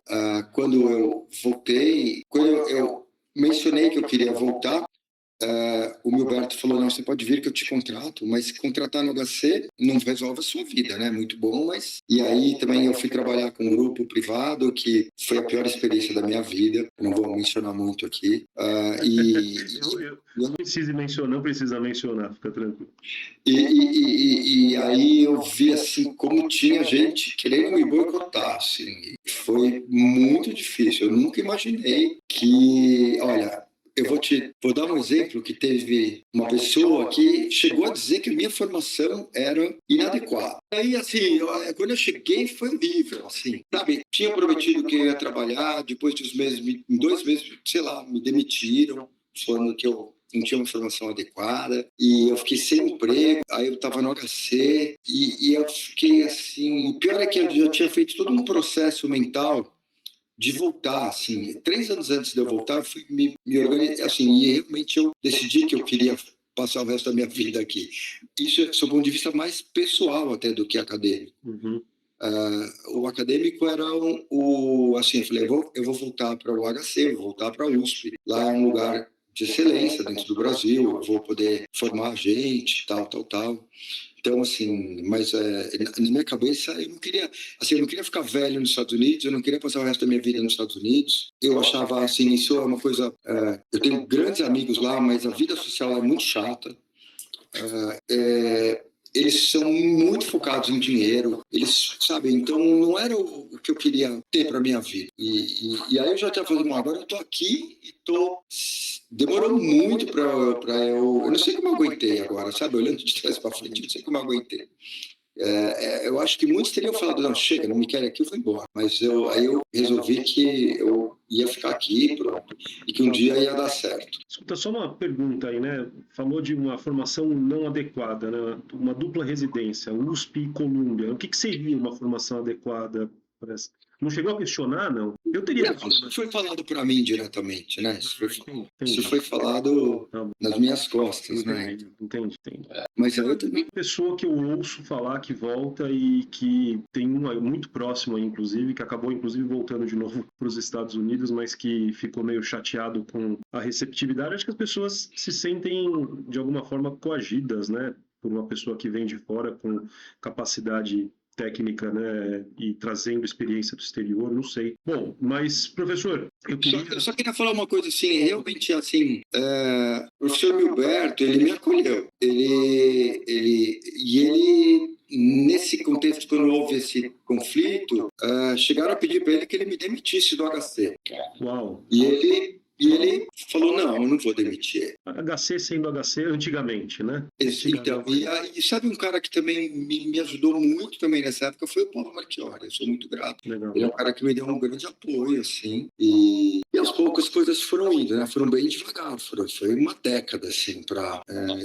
Quando eu voltei, quando eu mencionei que eu queria voltar, o Milberto falou, não, você pode vir que eu te contrato, mas contratar no HC não resolve a sua vida, né? Muito bom, mas... E aí também eu fui trabalhar com um grupo privado, que foi a pior experiência da minha vida, eu não vou mencionar muito aqui. Não precisa mencionar, fica tranquilo. E aí eu vi, assim, como tinha gente querendo me boicotar, assim. Foi muito difícil, eu nunca imaginei que... Olha... Eu vou dar um exemplo que teve uma pessoa que chegou a dizer que a minha formação era inadequada. Aí, assim, quando eu cheguei foi horrível, assim, sabe? Tinha prometido que eu ia trabalhar, depois de em 2 meses, sei lá, me demitiram, falando que eu não tinha uma formação adequada, e eu fiquei sem emprego, aí eu estava no HC, e eu fiquei assim... O pior é que eu já tinha feito todo um processo mental de voltar, assim, 3 anos antes de eu voltar, eu fui me organizar, assim, e realmente eu decidi que eu queria passar o resto da minha vida aqui. Isso é, sob um ponto de vista mais pessoal até do que acadêmico. Uhum. O acadêmico era assim, eu falei, eu vou voltar para o HC, vou voltar para a USP, lá é um lugar de excelência dentro do Brasil, eu vou poder formar gente, tal. Então, assim, mas na minha cabeça eu não queria ficar velho nos Estados Unidos, eu não queria passar o resto da minha vida nos Estados Unidos. Eu achava, assim, isso é uma coisa... eu tenho grandes amigos lá, mas a vida social é muito chata. Eles são muito focados em dinheiro, eles, sabe, então não era o que eu queria ter para minha vida. E aí eu já estava falando, agora eu estou aqui e demorou muito para eu não sei como eu aguentei agora, sabe, olhando de trás para frente, não sei como eu aguentei. Eu acho que muitos teriam falado, não, chega, não me querem aqui, eu vou embora. Mas aí eu resolvi que eu ia ficar aqui, pronto, e que um dia ia dar certo. Escuta, só uma pergunta aí, né? Falou de uma formação não adequada, né? Uma dupla residência, USP e Colômbia. O que seria uma formação adequada para essa? Não chegou a questionar, não? Eu teria questionado. Isso foi falado para mim diretamente, né? Isso foi falado nas minhas costas, né? Entendi. Mas eu também... Uma pessoa que eu ouço falar que volta e que tem um muito próximo aí, inclusive, que acabou, inclusive, voltando de novo para os Estados Unidos, mas que ficou meio chateado com a receptividade. Acho que as pessoas se sentem, de alguma forma, coagidas, né? Por uma pessoa que vem de fora com capacidade técnica, né, e trazendo experiência do exterior, não sei. Bom, mas, professor, eu só queria falar uma coisa, assim, realmente, assim, o professor Milberto, ele me acolheu. Ele, nesse contexto, quando houve esse conflito, chegaram a pedir para ele que ele me demitisse do HC. Uau! E ele falou, não, eu não vou demitir. HC sendo HC antigamente, né? Então, e sabe um cara que também me ajudou muito também nessa época foi o Paulo Marchiori, eu sou muito grato. Legal. Ele é um cara que me deu um grande apoio, assim, e aos poucos as coisas foram indo, né? Foram bem devagar, foi uma década, assim,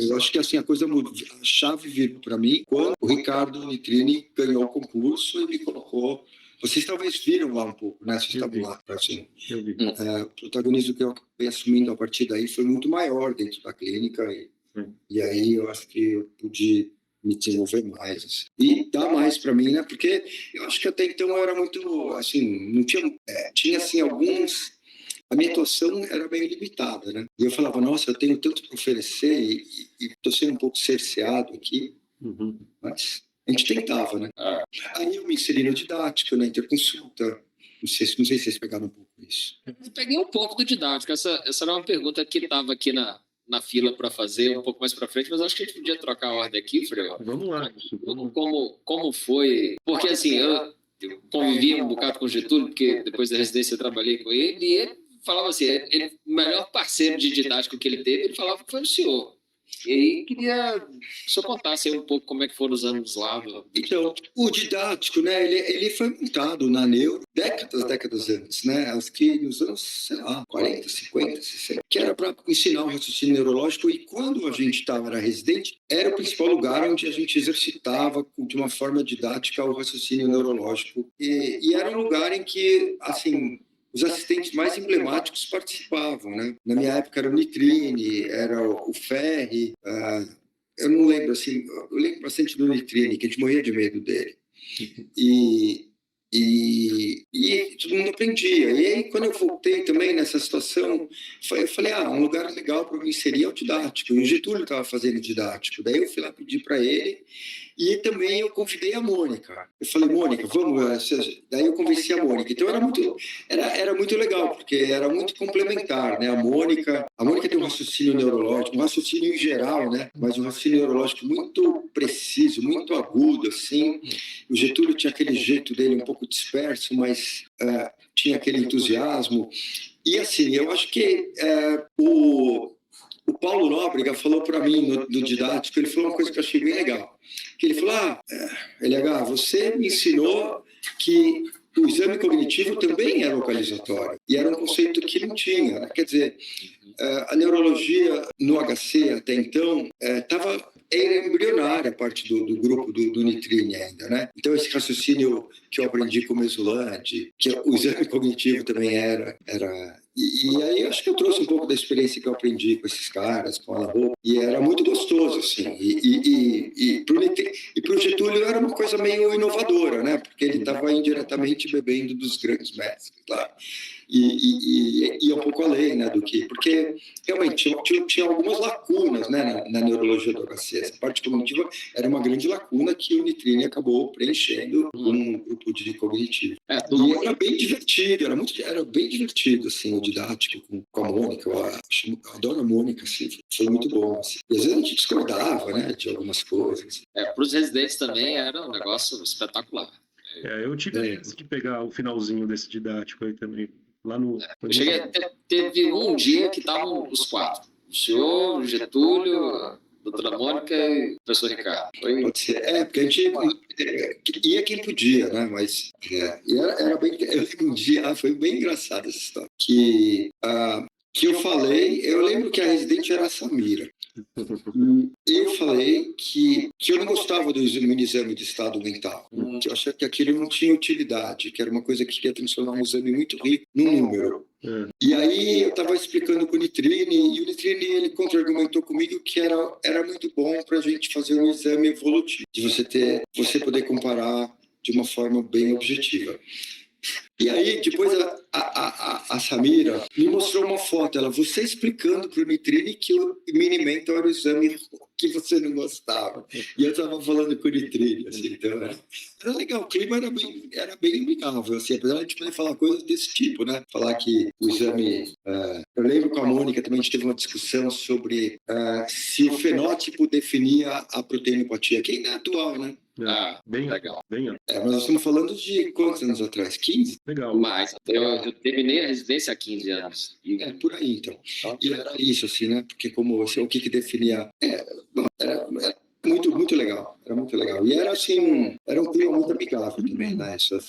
eu acho que, assim, a coisa mudou, a chave virou para mim quando o Ricardo Nitrini ganhou o concurso e me colocou. Vocês talvez viram lá um pouco, né? Vocês estavam lá, assim. Eu vi. O protagonismo que eu acabei assumindo a partir daí foi muito maior dentro da clínica e aí eu acho que eu pude me desenvolver mais. Assim. E dar mais para mim, né? Porque eu acho que até então eu era muito, assim, não tinha... tinha, assim, alguns... A minha atuação era meio limitada, né? E eu falava, nossa, eu tenho tanto para oferecer e estou sendo um pouco cerceado aqui, mas... A gente tentava, né? Aí eu me inseri no didático, na interconsulta. Não sei se vocês pegaram um pouco isso. Eu peguei um pouco do didático. Essa era uma pergunta que estava aqui na fila para fazer um pouco mais para frente, mas acho que a gente podia trocar a ordem aqui, Frei. Vamos lá. Como foi? Porque assim, eu convivi um bocado com o Getúlio, porque depois da residência eu trabalhei com ele, e ele falava assim, o melhor parceiro de didático que ele teve, ele falava que foi o senhor. E aí queria que o senhor contasse aí um pouco como é que foram os anos lá. Então, o didático, né, ele foi montado na Neuro décadas antes, né, acho que nos anos, sei lá, 40, 50, 60, que era para ensinar o raciocínio neurológico, e quando a gente era residente, era o principal lugar onde a gente exercitava de uma forma didática o raciocínio neurológico. E era um lugar em que, assim, os assistentes mais emblemáticos participavam, né? Na minha época era o Nitrine, era o Ferri, eu não lembro, assim, eu lembro bastante do Nitrine, que a gente morria de medo dele. E todo mundo aprendia. E aí, quando eu voltei também nessa situação, eu falei, um lugar legal para me inserir é o didático. E o Getúlio estava fazendo didático. Daí eu fui lá pedir para ele. E também eu convidei a Mônica. Eu falei, Mônica, vamos. Daí eu convenci a Mônica. Então era muito legal, porque era muito complementar, né? A Mônica tem um raciocínio neurológico, um raciocínio em geral, né? Mas um raciocínio neurológico muito preciso, muito agudo, assim. O Getúlio tinha aquele jeito dele um pouco disperso, mas tinha aquele entusiasmo. E assim, eu acho que o Paulo Nóbrega falou para mim no didático, ele falou uma coisa que eu achei bem legal. Que ele falou, LH, você me ensinou que o exame cognitivo também é localizatório. E era um conceito que não tinha, né? Quer dizer, a neurologia no HC até então era embrionária a parte do grupo do Nitrine ainda, né? Então esse raciocínio que eu aprendi com o Mesulante, que o exame cognitivo também era e aí acho que eu trouxe um pouco da experiência que eu aprendi com esses caras, com a Lavô, e era muito gostoso, assim. E para o Getúlio era uma coisa meio inovadora, né? Porque ele estava indiretamente bebendo dos grandes mestres, claro. E um pouco além, né, do que... Porque, realmente, tinha algumas lacunas, né, na neurologia do HC. Essa parte cognitiva era uma grande lacuna que o Nitrine acabou preenchendo com um grupo de cognitivo. E era bem divertido, era bem divertido, assim, o didático com a Mônica. Eu adoro a Mônica, assim, foi muito bom. Assim. E às vezes a gente discordava, né, de algumas coisas. Para os residentes também era um negócio espetacular. Eu tive a chance de pegar o finalzinho desse didático aí também. Lá no... Eu cheguei teve um dia que estavam os quatro. O senhor, o Getúlio, a doutora Mônica e o professor Ricardo. Pode ser. Porque a gente ia quem podia, né? Mas era bem... Eu lembro um dia, foi bem engraçado essa história, que eu lembro que a residente era a Samira. Eu falei que eu não gostava do exame de estado mental, que eu achava que aquilo não tinha utilidade, que era uma coisa que queria transformar um exame muito rico num número. E aí eu estava explicando com o Nitrine, e o Nitrine ele contra-argumentou comigo que era muito bom para a gente fazer um exame evolutivo, de você poder comparar de uma forma bem objetiva. E aí, depois a Samira me mostrou uma foto, você explicando para o Nitrine que o Mini-Mental era o exame que você não gostava. E eu estava falando com o Nitrine, assim, então era legal, o clima era bem amigável, assim, apesar de a gente poder falar coisas desse tipo, né? Falar que o exame... eu lembro com a Mônica também, a gente teve uma discussão sobre se o fenótipo definia a proteinopatia, que ainda é atual, né? Bem legal. Mas nós estamos falando de quantos anos atrás? 15? Legal. Mas eu terminei a residência há 15 anos. Por aí, então. E era isso, assim, né? Porque como o que definia... Era muito legal. Era muito legal. E era, assim, era um clima muito amigável também, né? Não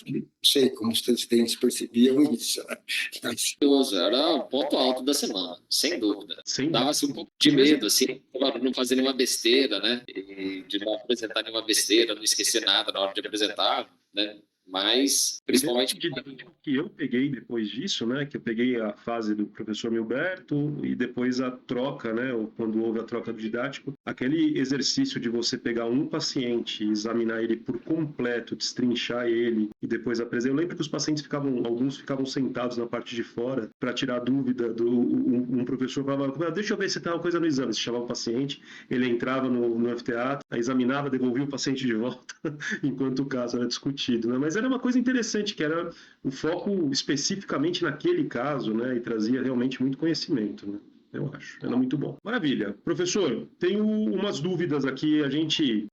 sei como os residentes percebiam isso, né? Mas... Era o ponto alto da semana, sem dúvida. Dava-se um pouco de medo, assim, para não fazer nenhuma besteira, né? E de não apresentar nenhuma besteira, não esquecer nada na hora de apresentar, né? Mas, principalmente... que eu peguei depois disso, né, que eu peguei a fase do professor Milberto e depois a troca, né, quando houve a troca do didático, aquele exercício de você pegar um paciente, examinar ele por completo, destrinchar ele e depois apresentar. Eu lembro que os pacientes alguns ficavam sentados na parte de fora para tirar dúvida um professor falava, deixa eu ver se tem uma coisa no exame, se chamava o paciente, ele entrava no FTA, examinava, devolvia o paciente de volta enquanto o caso era discutido, né? Mas Mas era uma coisa interessante, que era o foco especificamente naquele caso, né? E trazia realmente muito conhecimento, né? Eu acho. Era muito bom. Maravilha. Professor, tenho umas dúvidas aqui.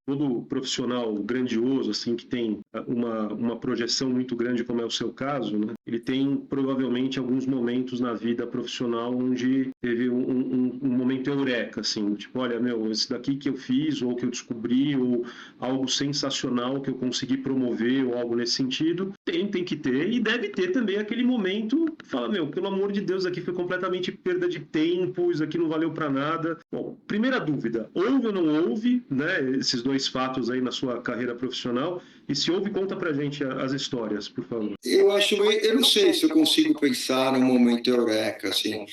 Todo profissional grandioso, assim, que tem uma projeção muito grande, como é o seu caso, né? Ele tem provavelmente alguns momentos na vida profissional onde teve um momento eureka, assim, tipo, olha, esse daqui que eu fiz, ou que eu descobri, ou algo sensacional que eu consegui promover, ou algo nesse sentido. Tem que ter, e deve ter também aquele momento, fala, pelo amor de Deus, aqui foi completamente perda de tempo, isso aqui não valeu para nada. Bom, primeira dúvida, houve ou não houve, né, esses dois fatos aí na sua carreira profissional? E se houve, conta pra gente as histórias, por favor. Eu não sei se eu consigo pensar num momento eureka, assim.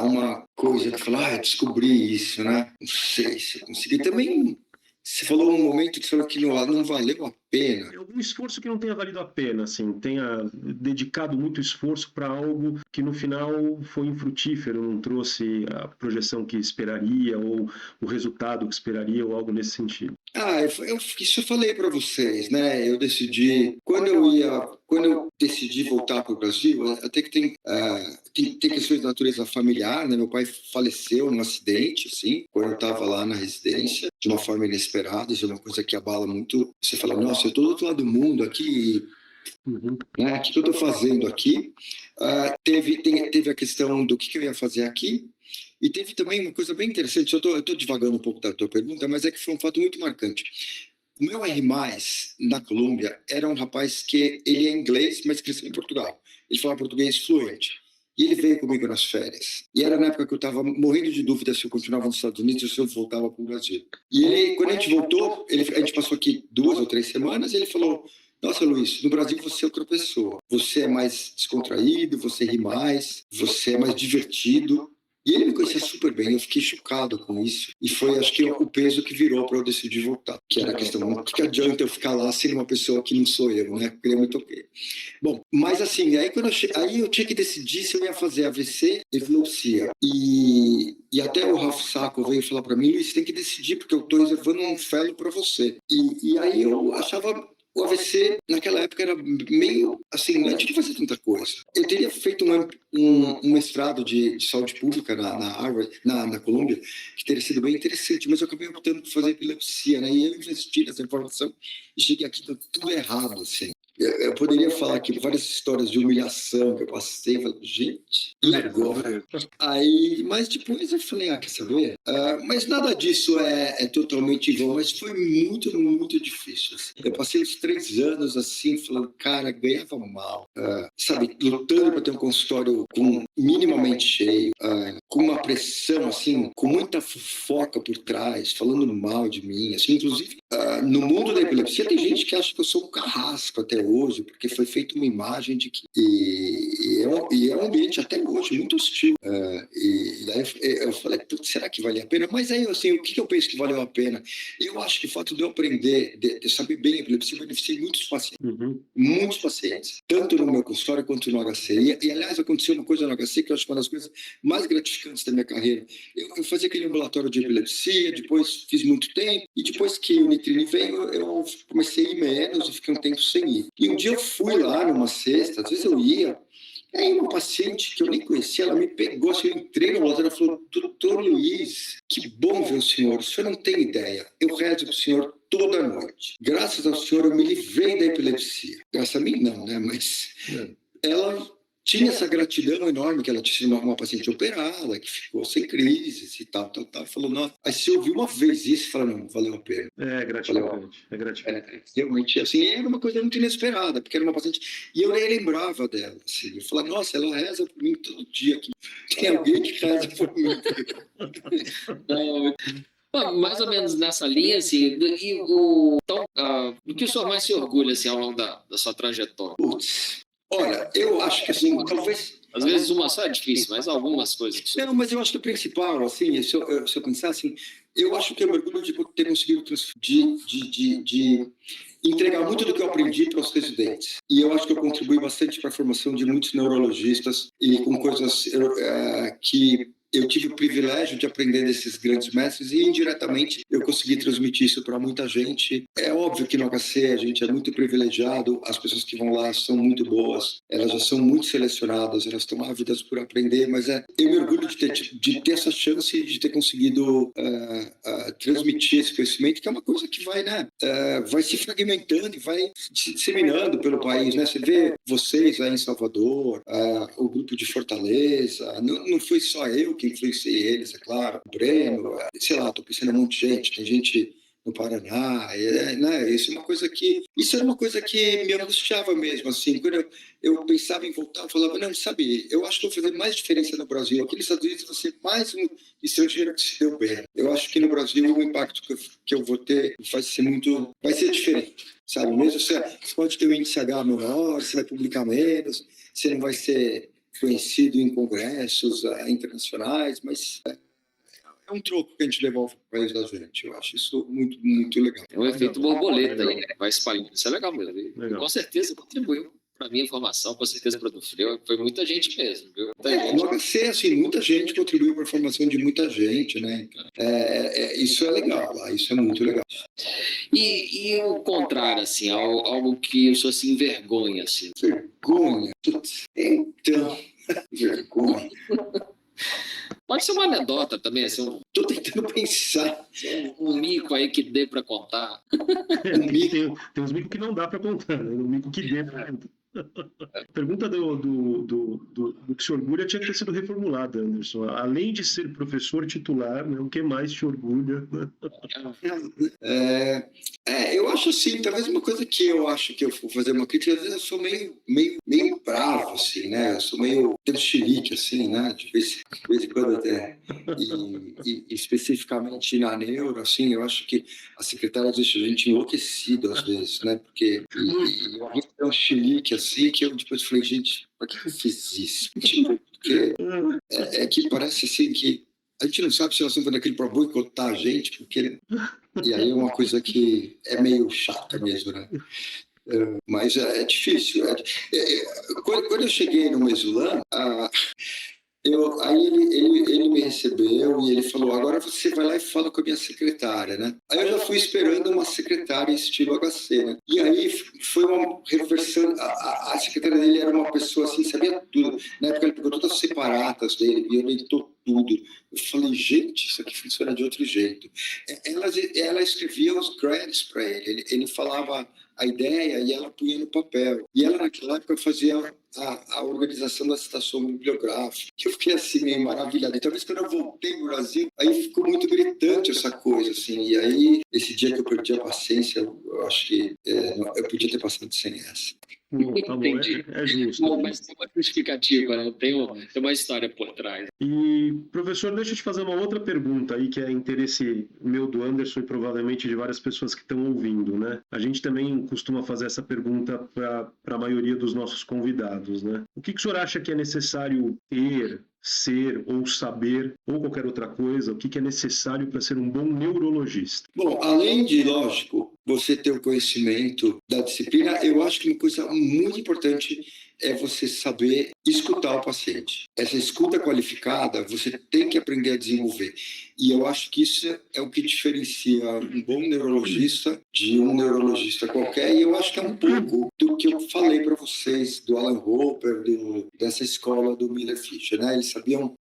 Uma coisa que fala, descobri isso, né? Não sei se eu consegui. Também, você falou um momento que você falou que não valeu a pena. Algum esforço que não tenha valido a pena, assim, tenha dedicado muito esforço para algo que no final foi infrutífero, não trouxe a projeção que esperaria, ou o resultado que esperaria, ou algo nesse sentido. Isso eu falei para vocês, né? Eu decidi, quando eu decidi voltar para o Brasil, até que tem questões de natureza familiar, né? Meu pai faleceu num acidente, assim, quando eu estava lá na residência, de uma forma inesperada. Isso é uma coisa que abala muito. Você fala, nossa, eu estou do outro lado do mundo aqui, né? O que eu estou fazendo aqui? Teve a questão do que eu ia fazer aqui. E teve também uma coisa bem interessante, eu estou divagando um pouco da tua pergunta, mas é que foi um fato muito marcante. O meu R+, na Colômbia, era um rapaz que ele é inglês, mas cresceu em Portugal. Ele falava português fluente. E ele veio comigo nas férias. E era na época que eu estava morrendo de dúvida se eu continuava nos Estados Unidos ou se eu voltava para o Brasil. E ele, quando a gente voltou, a gente passou aqui 2 ou 3 semanas, e ele falou, nossa, Luiz, no Brasil você é outra pessoa. Você é mais descontraído, você ri mais, você é mais divertido. E ele me conhecia super bem, eu fiquei chocado com isso. E foi, acho que, o peso que virou para eu decidir voltar. Que era a questão, o que adianta eu ficar lá sendo uma pessoa que não sou eu, né? Porque eu me toquei. Bom, mas assim, aí eu tinha que decidir se eu ia fazer AVC e epilepsia. E até o Ralph Sacco veio falar para mim, Luiz, você tem que decidir, porque eu estou reservando um fellow para você. E aí eu achava... O AVC, naquela época, era meio, assim, não tinha que fazer tanta coisa. Eu teria feito um mestrado de saúde pública na Harvard, na Colômbia, que teria sido bem interessante, mas eu acabei optando por fazer epilepsia, né? E eu investi nessa informação e cheguei aqui tudo errado, assim. Eu poderia falar aqui várias histórias de humilhação que eu passei, falei, gente, e agora? Mas depois eu falei, quer saber? Mas nada disso é totalmente igual, mas foi muito, muito difícil. Assim. Eu passei os 3 anos assim, falando, cara, ganhava mal, sabe, lutando para ter um consultório minimamente cheio, com uma pressão, assim, com muita fofoca por trás, falando mal de mim, assim, inclusive, no mundo da epilepsia tem gente que acha que eu sou um carrasco até hoje, porque foi feita uma imagem de que... E é um ambiente até hoje muito hostil. E daí eu falei, será que vale a pena? Mas aí, assim, o que eu penso que valeu a pena? Eu acho que o fato de eu aprender, de saber bem a epilepsia, beneficiei muitos pacientes. Muitos pacientes. Tanto no meu consultório quanto no HC. E aliás, aconteceu uma coisa no HC que eu acho uma das coisas mais gratificantes da minha carreira. Eu fazia aquele ambulatório de epilepsia, depois fiz muito tempo, e depois que o Nitrine veio, eu comecei a ir menos e fiquei um tempo sem ir. E um dia eu fui lá numa sexta, às vezes eu ia, e aí uma paciente que eu nem conhecia, ela me pegou, assim, eu entrei no ambulatório, ela falou, doutor Luiz, que bom ver o senhor não tem ideia, eu rezo para o senhor toda noite. Graças ao senhor eu me livrei da epilepsia. Graças a mim não, né, mas ela... tinha essa gratidão enorme, que ela tinha uma paciente operada, que ficou sem crises e tal. Falou, nossa. Aí se eu ouvi uma vez isso, fala, não, valeu a pena. É gratificante. Realmente, assim, era uma coisa muito inesperada, porque era uma paciente... E eu nem lembrava dela, assim. Eu falava, nossa, ela reza por mim todo dia aqui. Tem alguém que reza por mim. Mais ou menos nessa linha, assim, do que o senhor mais se orgulha, assim, ao longo da sua trajetória? Putz. Olha, eu acho que assim, talvez... Às vezes uma só é difícil, mas algumas coisas... Não, mas eu acho que o principal, assim, se eu pensar assim, eu acho que eu me orgulho de ter conseguido de entregar muito do que eu aprendi para os residentes. E eu acho que eu contribuí bastante para a formação de muitos neurologistas e com coisas que eu tive o privilégio de aprender desses grandes mestres e, indiretamente, eu consegui transmitir isso para muita gente. É óbvio que no HC a gente é muito privilegiado, as pessoas que vão lá são muito boas, elas já são muito selecionadas, elas estão ávidas por aprender, mas eu me orgulho de ter essa chance de ter conseguido transmitir esse conhecimento, que é uma coisa que vai, né, vai se fragmentando e vai se disseminando pelo país, né? Você vê vocês aí em Salvador, o grupo de Fortaleza, não foi só eu que influenciei eles, é claro, o Breno, sei lá, estou pensando em um monte de gente, tem gente no Paraná, né? Isso era uma coisa que me angustiava mesmo, assim, quando eu pensava em voltar, eu falava, não, sabe, eu acho que vou fazer mais diferença no Brasil, aqui nos Estados Unidos você mais um estrangeiro que se deu bem, eu acho que no Brasil o impacto que eu vou ter vai ser diferente, sabe, mesmo você pode ter um índice H menor, você vai publicar menos, você não vai ser conhecido em congressos internacionais, mas é um troco que a gente leva ao país da gente. Eu acho isso muito, muito legal. É um efeito borboleta aí, né? Vai espalhando. Isso é legal mesmo. Legal. Com certeza contribuiu para a minha formação, com certeza para o Frio. Foi muita gente mesmo, viu? Muita No HC, assim, muita gente contribuiu para a formação de muita gente, né? Isso é legal, isso é muito legal. E o contrário, assim, algo que o senhor se envergonha, assim? Vergonha? Então, vergonha. Pode ser uma anedota também, assim, Tô tentando pensar. um mico aí que dê para contar. Tem uns micos que não dá para contar, né? Um mico que dê para contar. A pergunta do que se orgulha tinha que ter sido reformulada, Anderson. Além de ser professor titular, né, o que mais te orgulha? Eu acho assim, talvez uma coisa que eu acho que eu vou fazer uma crítica, às vezes eu sou meio bravo, assim, né? Eu sou meio chilique, assim, né? De vez em quando até. E especificamente na neuro, assim, eu acho que a secretária deixa a gente enlouquecido às vezes, né? Porque eu é um chilique, assim, que eu depois falei, gente, por que eu fiz isso? Porque que parece assim que a gente não sabe se elas estão fazendo aquilo para boicotar a gente, porque... E aí é uma coisa que é meio chata mesmo, né? Mas é difícil. Quando eu cheguei no Mesulam, aí ele me recebeu e ele falou, agora você vai lá e fala com a minha secretária, né? Aí eu já fui esperando uma secretária estilo HC, né? E aí foi uma reversão, a secretária dele era uma pessoa assim, sabia tudo. Na época ele pegou todas as separatas dele e orientou tudo. Eu falei, gente, isso aqui funciona de outro jeito. Ela escrevia os grants para ele, ele falava a ideia e ela punha no papel. E ela naquela época fazia a organização da citação bibliográfica. Eu fiquei assim meio maravilhado. E talvez quando eu voltei no Brasil, aí ficou muito gritante essa coisa, assim. E aí, esse dia que eu perdi a paciência, eu acho que eu podia ter passado sem essa. Tá bom, é justo. Não, mas tem uma justificativa, né? Tem uma história por trás. E, professor, deixa eu te fazer uma outra pergunta aí, que é interesse meu, do Anderson e provavelmente de várias pessoas que estão ouvindo, né? A gente também costuma fazer essa pergunta para a maioria dos nossos convidados, né? O que o senhor acha que é necessário ter, ser ou saber, ou qualquer outra coisa, o que é necessário para ser um bom neurologista? Bom, além de, lógico, você ter o conhecimento da disciplina, eu acho que uma coisa muito importante é você saber escutar o paciente. Essa escuta qualificada, você tem que aprender a desenvolver. E eu acho que isso é o que diferencia um bom neurologista de um neurologista qualquer. E eu acho que é um pouco do que eu falei para vocês, do Alan Roper, dessa escola do Miller Fisher, né? Eles sabiam,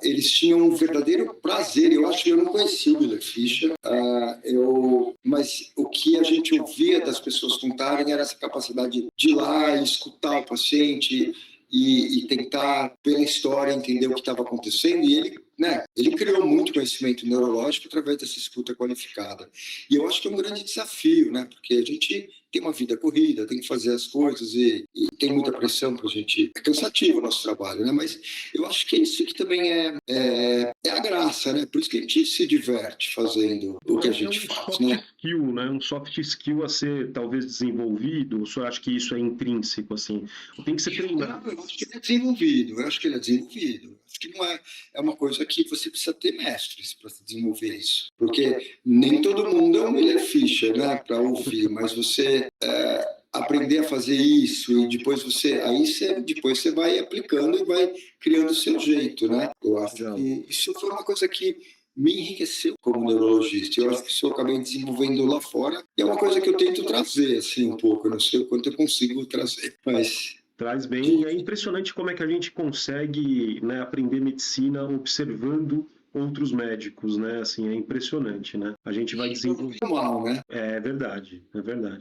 eles tinham um verdadeiro prazer. Eu acho que eu não conhecia o Miller Fisher, mas o que a gente ouvia das pessoas contarem era essa capacidade de ir lá e escutar o paciente e tentar, pela história, entender o que estava acontecendo. E ele criou muito conhecimento neurológico através dessa escuta qualificada. E eu acho que é um grande desafio, né? Porque a gente tem uma vida corrida, tem que fazer as coisas e tem muita pressão para a gente. É cansativo o nosso trabalho, né? Mas eu acho que isso que também é a graça, né? Por isso que a gente se diverte fazendo o que a gente faz, né? Skill, né? Um soft skill a ser talvez desenvolvido. O senhor acha que isso é intrínseco, assim? Tem que ser treinado. Eu acho que ele é desenvolvido. Acho que não é uma coisa que você precisa ter mestres para desenvolver isso. Porque nem todo mundo é um Miller Fisher, né? Para ouvir, mas você aprender a fazer isso e depois depois você vai aplicando e vai criando o seu jeito, né? Eu acho que isso foi uma coisa que me enriqueceu como neurologista. Eu acho que isso eu acabei desenvolvendo lá fora e é uma coisa que eu tento trazer, assim, um pouco. Eu não sei o quanto eu consigo trazer, mas... Traz bem, e é impressionante como é que a gente consegue, né, aprender medicina observando outros médicos, né? Assim, é impressionante, né? A gente vai desenvolver. Mal, né? É verdade,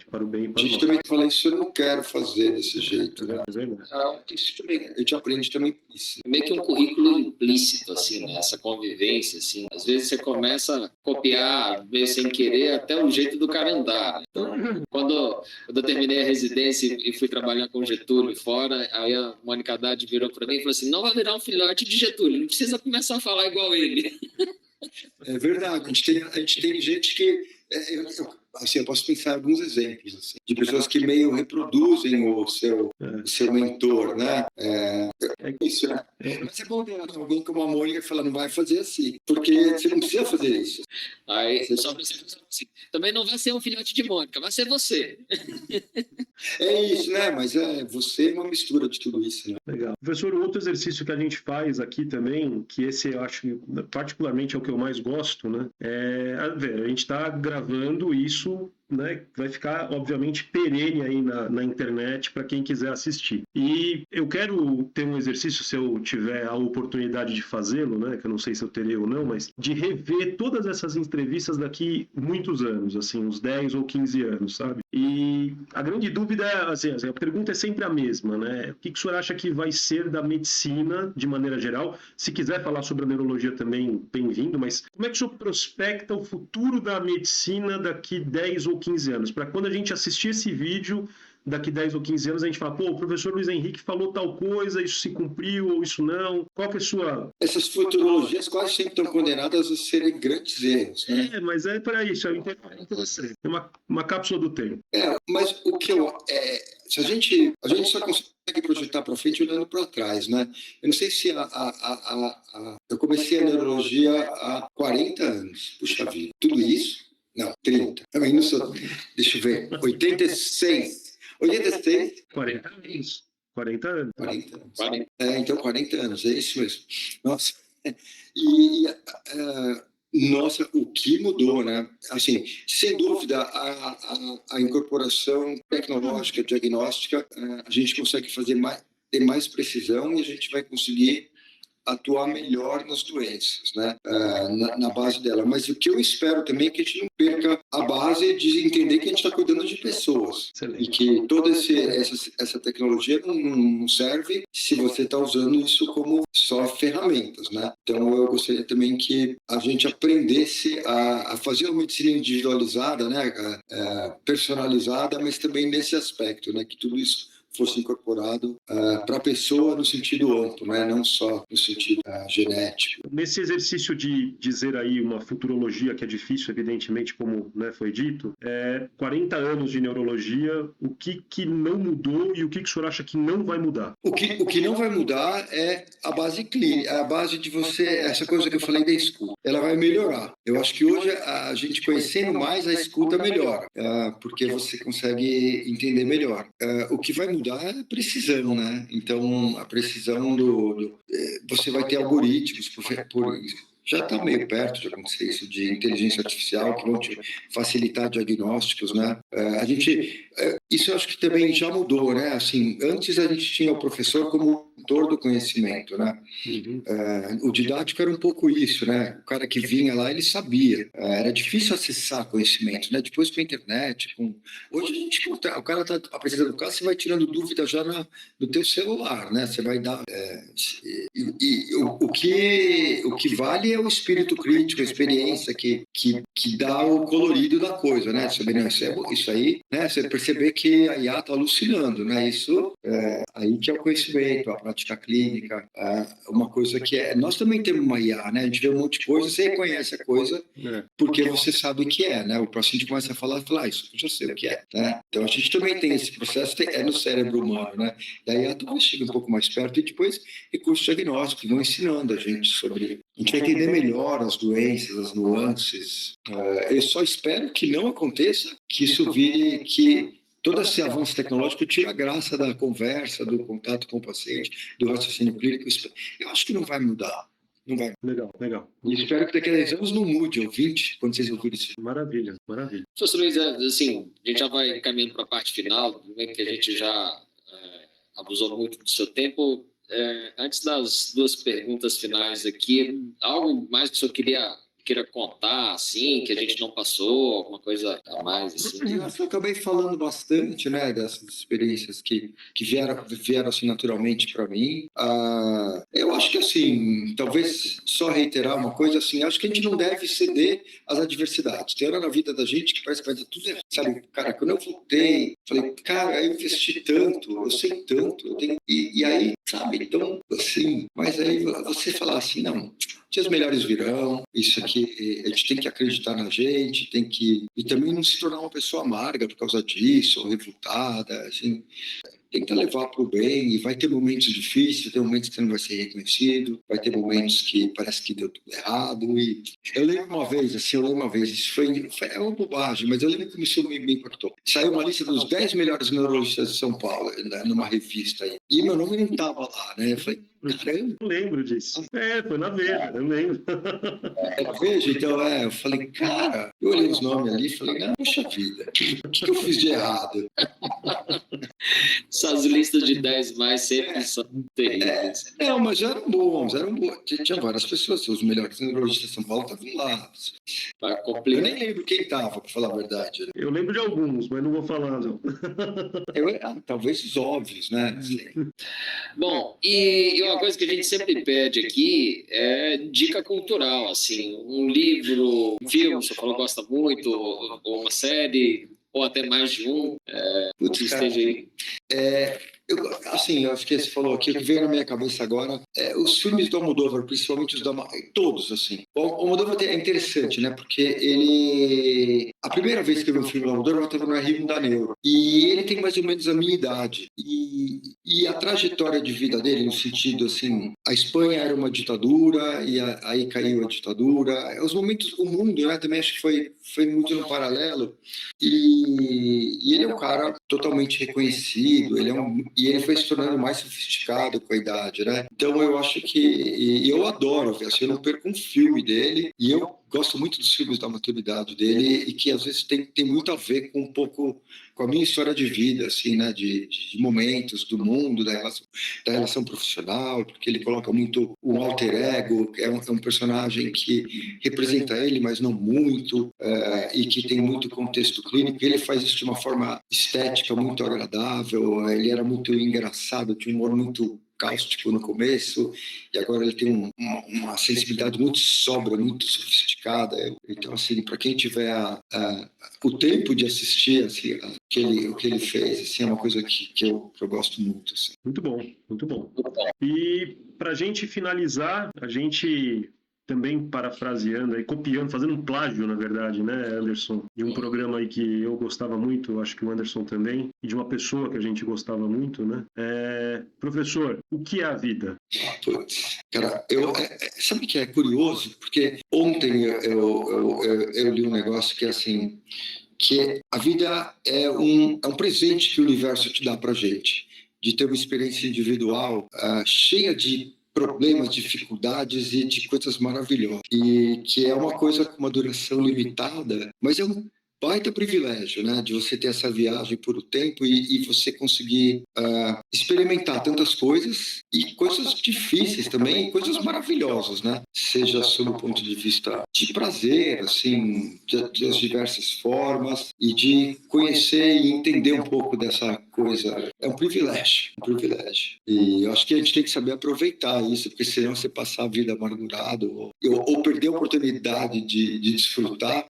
para o bem e para A o gente mal. também fala isso, eu não quero fazer desse jeito, né? É verdade. Isso também, a gente aprende também isso. Meio que um currículo implícito, assim, né? Essa convivência, assim. Às vezes você começa a copiar, meio sem querer, até o jeito do cara andar. Então, quando eu terminei a residência e fui trabalhar com Getúlio fora, aí a Mônica Haddad virou para mim e falou assim, não vai virar um filhote de Getúlio, não precisa começar a falar igual ele. É verdade, a gente tem gente que... eu posso pensar em alguns exemplos, assim, de pessoas que meio reproduzem o seu mentor, né? Isso, né? Mas é bom ter alguém como a Mônica que fala, não vai fazer assim, porque você não precisa fazer isso. Aí, só pra você assim, também não vai ser um filhote de Mônica, vai ser você. É isso, né? Mas você é uma mistura de tudo isso, né? Legal. Professor, outro exercício que a gente faz aqui também, que esse eu acho que particularmente é o que eu mais gosto, né? A gente está gravando isso, né? Vai ficar, obviamente, perene aí na internet para quem quiser assistir. E eu quero ter um exercício, se eu tiver a oportunidade de fazê-lo, né? Que eu não sei se eu terei ou não, mas de rever todas essas entrevistas daqui muitos anos, assim, uns 10 ou 15 anos, sabe? E a grande dúvida é, assim, a pergunta é sempre a mesma, né? O que o senhor acha que vai ser da medicina, de maneira geral? Se quiser falar sobre a neurologia também, bem-vindo, mas como é que o senhor prospecta o futuro da medicina daqui 10 ou 15 anos? Para quando a gente assistir esse vídeo, daqui 10 ou 15 anos, a gente fala, pô, o professor Luiz Henrique falou tal coisa, isso se cumpriu ou isso não? Qual que é a sua... Essas futurologias quase sempre estão condenadas a serem grandes erros, né? Mas é para isso, é interessante. É uma cápsula do tempo. Mas o que se a gente só consegue projetar para frente olhando para trás, né? Eu não sei se eu comecei a neurologia há 40 anos. Puxa vida, tudo isso? Não, 30. Também não sou. Deixa eu ver. 86. 86. 40 anos. 40 anos. 40 anos. Então 40 anos, é isso mesmo. Nossa. E nossa, o que mudou, né? Assim, sem dúvida, a incorporação tecnológica, diagnóstica, a gente consegue ter mais precisão e a gente vai conseguir atuar melhor nas doenças, né? Na base dela. Mas o que eu espero também é que a gente não perca a base de entender que a gente está cuidando de pessoas. Excelente. E que toda essa tecnologia não serve se você está usando isso como só ferramentas, né? Então eu gostaria também que a gente aprendesse a fazer uma medicina individualizada, né? Personalizada, mas também nesse aspecto, né? Que tudo isso fosse incorporado para a pessoa no sentido amplo, né? Não só no sentido genético. Nesse exercício de dizer aí uma futurologia, que é difícil, evidentemente, como, né, foi dito, 40 anos de neurologia, o que não mudou e o que o senhor acha que não vai mudar? O que não vai mudar é a base clínica, a base de você, essa coisa que eu falei da escuta. Ela vai melhorar. Eu acho que hoje a gente conhecendo mais, a escuta melhora, porque você consegue entender melhor. O que vai mudar é a precisão, né? Então, a precisão você vai ter algoritmos já está meio perto de acontecer isso, de inteligência artificial, que vão te facilitar diagnósticos, né? Isso eu acho que também já mudou, né? Assim, antes a gente tinha o professor como autor do conhecimento, né? O didático era um pouco isso, né? O cara que vinha lá, ele sabia. Era difícil acessar conhecimento, né? Depois com a internet, hoje a gente, o cara está apresentando o caso, você vai tirando dúvida já no teu celular, né? Você vai dar... o que vale é o espírito crítico, a experiência que dá o colorido da coisa, né? Saber, não, isso aí, né? Você perceber que a IA está alucinando, né? Isso aí que é o conhecimento, a prática clínica, uma coisa que nós também temos uma IA, né? A gente vê um monte de coisa, você reconhece a coisa porque você sabe o que é, né? O paciente começa a falar, isso eu já sei o que é, né? Então a gente também tem esse processo, no cérebro humano, né? E a IA talvez chegue um pouco mais perto e depois recursos diagnósticos vão ensinando a gente sobre... A gente vai entender melhor as doenças, as nuances. Eu só espero que não aconteça que isso vire que todo esse avanço tecnológico tira a graça da conversa, do contato com o paciente, do raciocínio clínico. Eu acho que não vai mudar. Não vai. Legal, legal. E espero que daqui a 10 anos não mude, ou 20, quando vocês ouvirem isso. Maravilha, maravilha. Professor Luiz, assim, a gente já vai caminhando para a parte final, que a gente já abusou muito do seu tempo. Antes das duas perguntas finais aqui, algo mais que o senhor queira contar, assim, que a gente não passou, alguma coisa a mais, assim? Eu acho que eu acabei falando bastante, né, dessas experiências que vieram assim naturalmente para mim. Eu acho que, assim, talvez só reiterar uma coisa, assim, acho que a gente não deve ceder às adversidades. Tem hora na vida da gente que parece que vai dar tudo errado, sabe? Cara, quando eu voltei, falei, cara, eu investi tanto, eu sei tanto, eu tenho... E aí, sabe, então, assim, mas aí você falar assim, não, dias melhores virão, isso aqui, a gente tem que acreditar na gente, tem que... E também não se tornar uma pessoa amarga por causa disso, ou revoltada, assim... Tenta levar para o bem, e vai ter momentos difíceis, vai ter momentos que você não vai ser reconhecido, vai ter momentos que parece que deu tudo errado. E eu lembro uma vez, isso é uma bobagem, mas eu lembro que isso me impactou. Saiu uma lista dos 10 melhores neurologistas de São Paulo, né, numa revista aí, e meu nome não estava lá, né? Eu falei, caramba. Eu lembro disso. Foi na Veja, eu lembro. Era Veja, então, eu falei, cara, eu olhei os nomes ali e falei, poxa vida, o que eu fiz de errado? Essas listas de 10 mais sempre são terríveis. Não, mas eram bons. Tinha várias pessoas, os melhores neurologistas de São Paulo estavam lá. Para Eu complicar. nem lembro quem estava, para falar a verdade. Né? Eu lembro de alguns, mas não vou falar, não. Talvez os óbvios, né? Bom, e uma coisa que a gente sempre pede aqui é dica cultural, assim, um livro, um filme, o senhor falou que gosta muito, ou uma série, ou até mais de um, que esteja aí. Eu acho que você falou aqui, o que veio na minha cabeça agora, os filmes do Almodóvar, principalmente os todos, assim. O Almodóvar é interessante, né? Porque ele... A primeira vez que eu vi um filme do Almodóvar, eu estava no R1 da Neuro. E ele tem mais ou menos a minha idade. E a trajetória de vida dele, no sentido, assim, a Espanha era uma ditadura, e aí caiu a ditadura. Os momentos, o mundo, né? Também acho que foi muito no paralelo. E ele é um cara totalmente reconhecido, e ele foi se tornando mais sofisticado com a idade, né? Então eu acho que... E eu adoro ver, assim, eu não perco um filme dele, e eu gosto muito dos filmes da maturidade dele, e que às vezes tem muito a ver com um pouco com a minha história de vida, assim, né? De momentos do mundo, da relação profissional, porque ele coloca muito o alter ego, é um personagem que representa ele, mas não muito, e que tem muito contexto clínico. Ele faz isso de uma forma estética muito agradável, ele era muito engraçado, tinha um humor muito cáustico no começo, e agora ele tem uma sensibilidade muito sóbria, muito sofisticada. Então, assim, para quem tiver o tempo de assistir assim, o que ele fez, assim, é uma coisa que eu gosto muito. Assim. Muito bom, muito bom. E para a gente finalizar, a gente também parafraseando, aí, copiando, fazendo um plágio, na verdade, né, Anderson, de um programa aí que eu gostava muito, acho que o Anderson também, e de uma pessoa que a gente gostava muito, né? Professor, o que é a vida? Putz, cara, sabe que é curioso? Porque ontem eu li um negócio que é assim, que a vida é um presente que o universo te dá pra gente, de ter uma experiência individual cheia de problemas, dificuldades e de coisas maravilhosas. E que é uma coisa com uma duração limitada, mas é um baita privilégio, né? De você ter essa viagem por o tempo e você conseguir experimentar tantas coisas e coisas difíceis também, coisas maravilhosas, né? Seja sob o ponto de vista de prazer, assim, das diversas formas e de conhecer e entender um pouco dessa coisa. É um privilégio, um privilégio. E eu acho que a gente tem que saber aproveitar isso, porque senão você passar a vida amargurado ou perder a oportunidade de desfrutar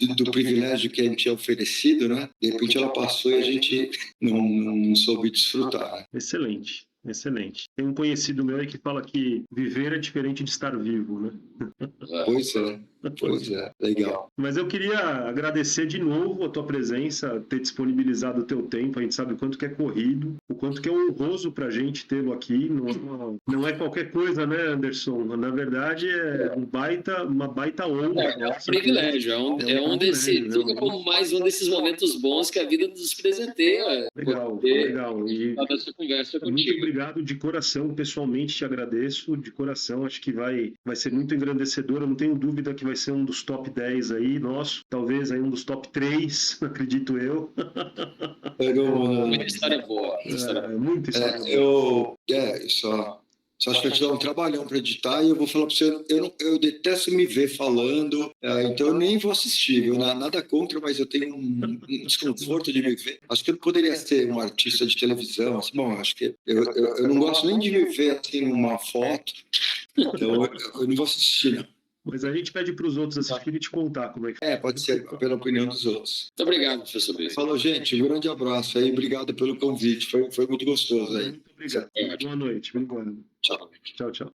do privilégio que a gente é oferecido, né? De repente ela passou e a gente não soube desfrutar. Né? Excelente, excelente. Tem um conhecido meu aí que fala que viver é diferente de estar vivo, né? Pois é. Pois é, legal. Mas eu queria agradecer de novo a tua presença, ter disponibilizado o teu tempo. A gente sabe o quanto que é corrido, o quanto que é honroso pra gente tê-lo aqui. Não é qualquer coisa, né, Anderson? Na verdade, é uma baita honra. É um privilégio, fica como mais um desses momentos bons que a vida nos presenteia. Legal. E essa conversa muito contigo. obrigado de coração, pessoalmente te agradeço, de coração. Acho que vai ser muito engrandecedor. Eu não tenho dúvida que vai ser um dos top 10 aí, nosso. Talvez aí um dos top 3, acredito eu. Muita história boa. Muita história boa. Só acho que vai te dar um trabalhão para editar e eu vou falar para você, eu detesto me ver falando, então eu nem vou assistir, viu? Nada contra, mas eu tenho um desconforto de me ver. Acho que eu poderia ser um artista de televisão, assim, bom, acho que eu não gosto nem de me ver assim numa foto, então eu não vou assistir, não. Mas a gente pede para os outros assistirem e te contar como é que foi. Pode ser pela opinião dos outros. Muito obrigado, professor Luiz. Falou, gente, um grande abraço aí, obrigado pelo convite, foi muito gostoso aí. Muito obrigado. Boa noite, obrigado. Tchau. Tchau.